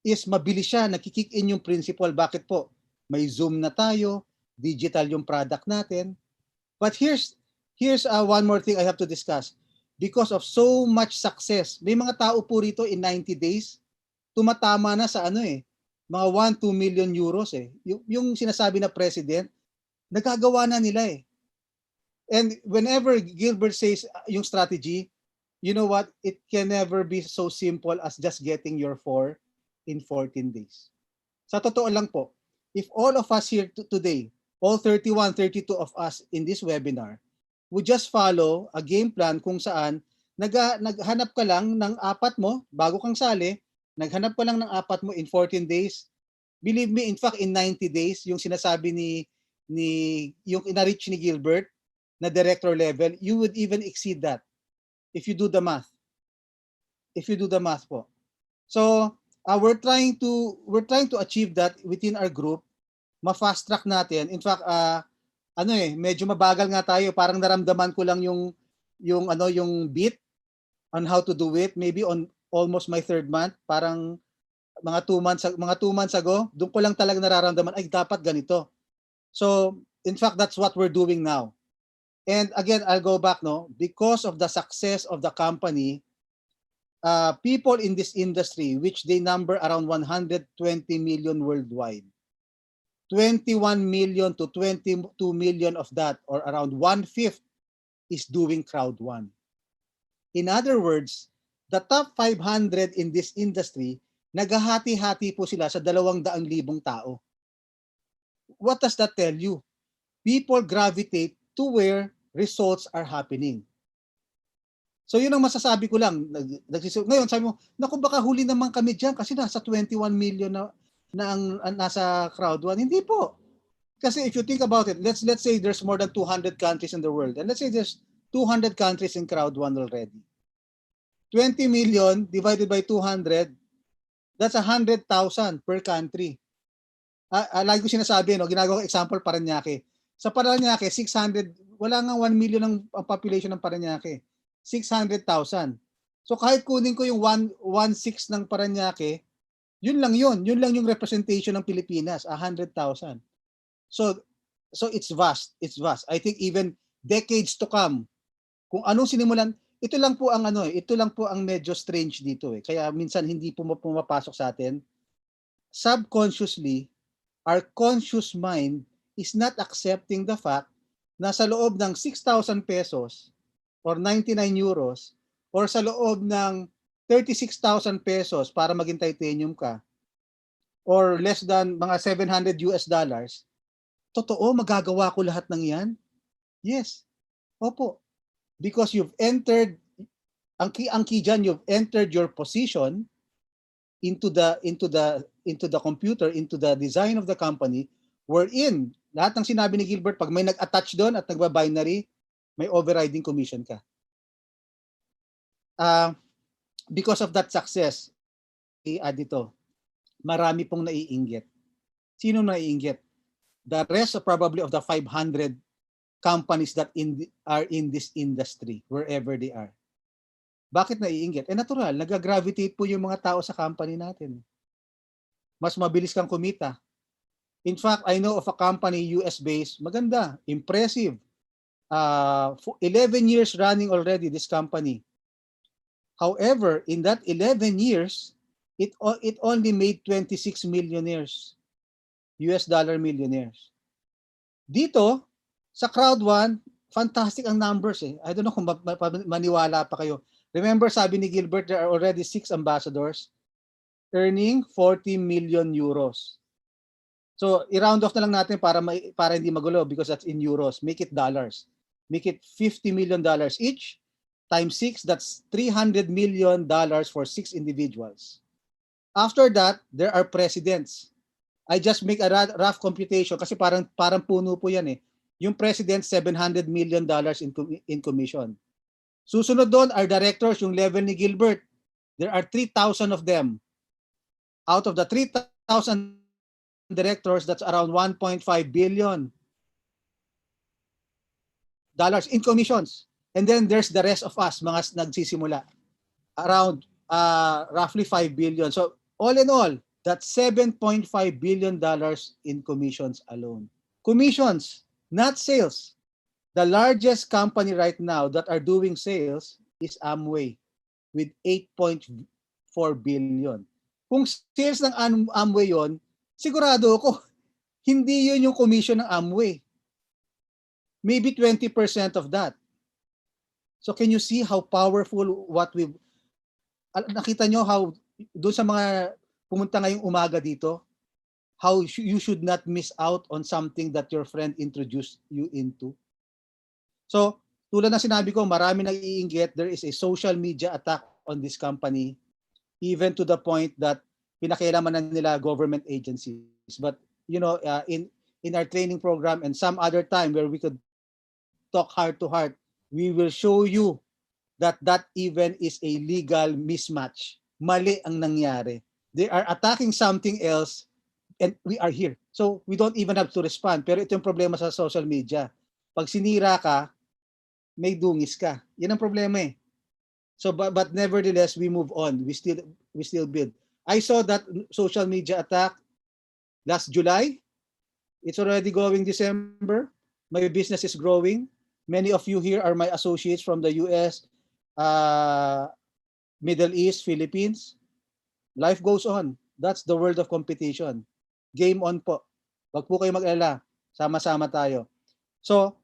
is mabilis siya, nakikick in yung principle. Bakit po? May Zoom na tayo, digital yung product natin. But here's one more thing I have to discuss. because of so much success. May mga tao po rito in 90 days, tumatama na sa mga 1-2 million euros eh. Yung sinasabi na president, nagagawa na nila eh. And whenever Gilbert says yung strategy, you know what? It can never be so simple as just getting your 4 in 14 days. Sa totoo lang po, if all of us here today, all 31, 32 of us in this webinar, would just follow a game plan kung saan naghanap ka lang ng 4 mo bago kang sali, naghanap ka lang ng 4 mo in 14 days. Believe me, in fact, in 90 days, yung sinasabi yung ina-reach ni Gilbert na director level, you would even exceed that if you do the math. If you do the math po. So, we're trying to achieve that within our group. Ma-fast track natin. In fact, medyo mabagal nga tayo. Parang naramdaman ko lang yung beat on how to do it. Maybe on almost my 3rd month. Parang mga 2 months ago, doon ko lang talaga nararamdaman, ay dapat ganito. So, in fact, that's what we're doing now. And again, I'll go back, because of the success of the company, people in this industry, which they number around 120 million worldwide, 21 million to 22 million of that, or around 1/5, is doing Crowd1. In other words, the top 500 in this industry, naghahati-hati po sila sa 200,000 tao. What does that tell you? People gravitate to where results are happening. So yun ang masasabi ko lang. Ngayon sabi mo, naku baka huli naman kami dyan kasi nasa 21 million na ang nasa Crowd1. Hindi po. Kasi if you think about it, let's say there's more than 200 countries in the world. And let's say there's 200 countries in Crowd1 already. 20 million divided by 200, that's 100,000 per country. Lagi ko sinasabi, ginagawa ko example Parañaque. Sa Parañaque, 600, wala nga 1 million ang population ng Parañaque. 600,000. So kahit kunin ko yung 1/6 ng Parañaque, yun lang yung representation ng Pilipinas, 100,000. So it's vast. I think even decades to come, kung anong sinimulan, ito lang po ang medyo strange dito eh. Kaya minsan hindi pumapasok sa atin. Subconsciously, our conscious mind is not accepting the fact na sa loob ng 6,000 pesos or 99 euros or sa loob ng 36,000 pesos para maging titanium ka or less than mga $700, totoo, magagawa ko lahat ng yan? Yes. Opo. Because you've entered, ang key dyan, you've entered your position into the computer, into the design of the company, wherein lahat ng sinabi ni Gilbert, pag may nag-attach doon at nagba-binary, may overriding commission ka. Because of that success, i-add ito, marami pong naiinggit. Sino naiinggit? The rest probably of the 500 companies that are in this industry, wherever they are. Bakit naiinggit? Natural, nag-gravitate po yung mga tao sa company natin. Mas mabilis kang kumita. In fact, I know of a company, US-based, maganda, impressive. 11 years running already, this company. However, in that 11 years, it only made 26 millionaires, US dollar millionaires. Dito, sa Crowd1, fantastic ang numbers eh. I don't know kung maniwala pa kayo. Remember, sabi ni Gilbert, there are already 6 ambassadors earning 40 million euros. So, i-round off na lang natin para hindi magulo because that's in euros. Make it dollars. Make it $50 million each. Times 6, that's $300 million for 6 individuals. After that, there are presidents. I just make a rough computation kasi parang puno po yan eh. Yung president, $700 million in commission. Susunod doon are directors, yung level ni Gilbert. There are 3,000 of them. Out of the 3,000 directors, that's around $1.5 billion in commissions. And then there's the rest of us, mga nagsisimula. Around roughly 5 billion. So all in all, that's $7.5 billion in commissions alone. Commissions, not sales. The largest company right now that are doing sales is Amway with 8.4 billion. Kung sales ng Amway yon, sigurado ako, hindi yun yung commission ng Amway. Maybe 20% of that. So can you see how powerful what we nakita nyo how doon sa mga pumunta ngayong umaga dito, how you should not miss out on something that your friend introduced you into. So, tulad ng sinabi ko, marami nang iinggit, there is a social media attack on this company, even to the point that pinakialaman na nila government agencies. But, you know, in our training program and some other time where we could talk heart to heart, we will show you that that even is a legal mismatch. Mali ang nangyari. They are attacking something else and we are here. So we don't even have to respond. Pero ito yung problema sa social media. Pag sinira ka, may dungis ka. Yan ang problema eh. So but nevertheless, we move on. We still build. I saw that social media attack last July. It's already going December. My business is growing. Many of you here are my associates from the US, Middle East, Philippines. Life goes on. That's the world of competition. Game on po. Wag po kayo mag-alala. Sama-sama tayo. So,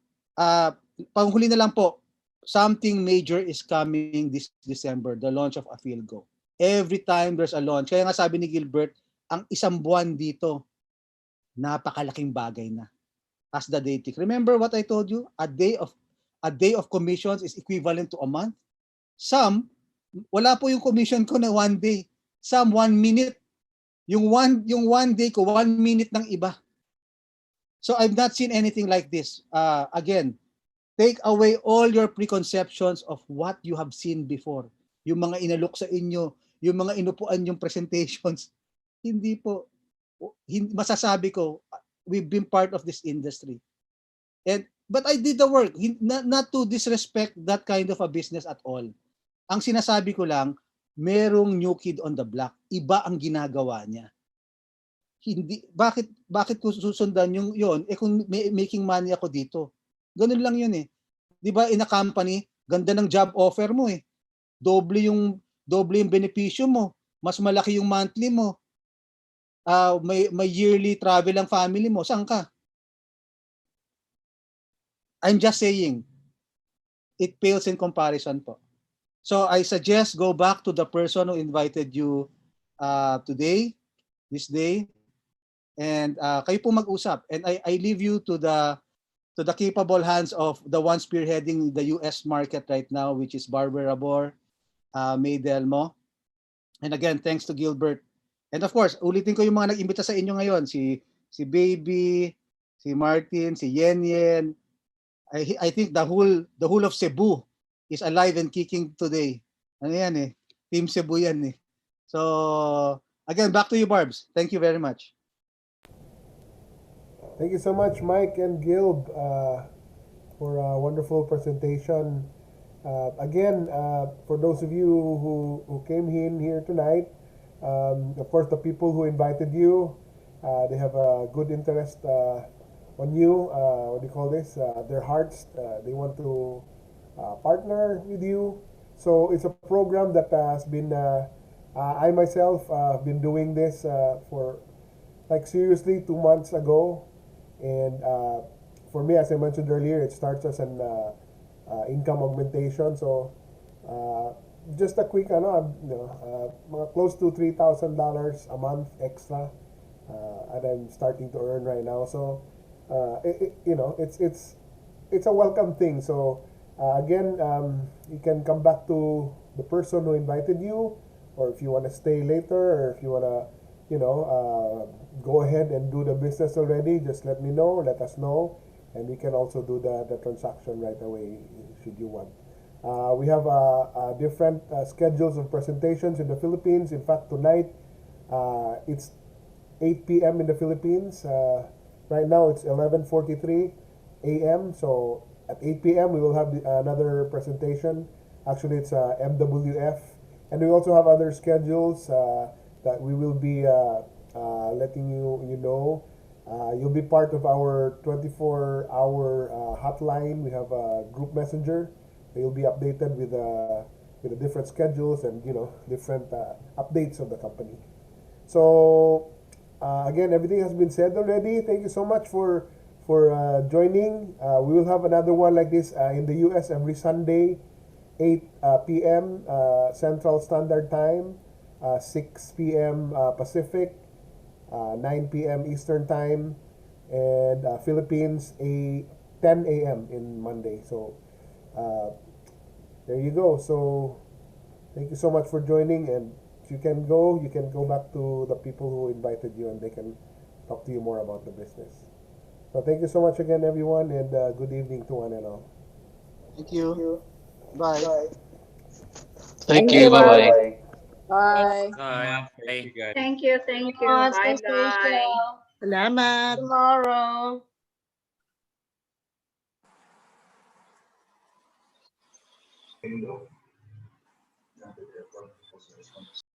panghuli na lang po, something major is coming this December, the launch of AFilgo. Every time there's a launch, kaya nga sabi ni Gilbert, ang isang buwan dito, napakalaking bagay na. As the day tick. Remember what I told you? A day of commissions is equivalent to a month. Some, wala po yung commission ko na 1 day. Some 1 minute. Yung one day ko, 1 minute ng iba. So I've not seen anything like this. Again, take away all your preconceptions of what you have seen before. Yung mga inalok sa inyo, yung mga inupuan yung presentations. Hindi po. Masasabi ko, we've been part of this industry. But I did the work, not to disrespect that kind of a business at all. Ang sinasabi ko lang, merong new kid on the block. Iba ang ginagawa niya. Hindi, bakit ko susundan yung yon? Kung making money ako dito. Ganun lang yun eh. 'Di ba in a company, ganda ng job offer mo eh. Doble yung benepisyo mo. Mas malaki yung monthly mo. May yearly travel ang family mo. Saan ka? I'm just saying, it pales in comparison po. So I suggest go back to the person who invited you today, this day, and kayo po mag-usap. And I leave you to the capable hands of the one spearheading the US market right now, which is Barbara Rabor, May Delmo. And again, thanks to Gilbert. And of course, ulitin ko yung mga nag-imbita sa inyo ngayon, si Baby, si Martin, si Yen. I think the whole of Cebu is alive and kicking today. Ano yan eh? Team Cebu yan eh. So, again, back to you, Barbs. Thank you very much. Thank you so much, Mike and Gilb, for a wonderful presentation. Again, for those of you who came in here tonight, of course, the people who invited you, they have a good interest on you. What do you call this? Their hearts. They want to partner with you. So it's a program that has been. I myself have been doing this for like seriously 2 months ago, and for me, as I mentioned earlier, it starts as an income augmentation. So just a quick, mga close to $3,000 a month extra, and I'm starting to earn right now. So it's a welcome thing. So again, you can come back to the person who invited you, or if you want to stay later, or if you want to, go ahead and do the business already, just let me know, let us know, and we can also do the transaction right away should you want. We have different schedules of presentations in the Philippines. In fact, tonight it's 8 p.m. in the Philippines. Right now it's 11:43 a.m. So at 8 p.m. we will have another presentation. Actually, it's MWF, and we also have other schedules that we will be letting you know. You'll be part of our 24-hour hotline. We have a group messenger You'll be updated with the different schedules and different updates of the company. So again, everything has been said already. Thank you so much for joining. We will have another one like this in the US every Sunday, 8 p.m. Central Standard Time, 6 p.m. Pacific, 9 p.m. Eastern Time, and Philippines 10 a.m. in Monday. So there you go. So thank you so much for joining, and if you can go back to the people who invited you, and they can talk to you more about the business. So thank you so much again, everyone, and good evening to one and all. Thank you. Bye. Thank Thank you. you. Bye Bye. bye. Bye. Thank you, guys. Thank you, thank you. Stay safe, Bye-bye. Salamat. Tomorrow. Hello.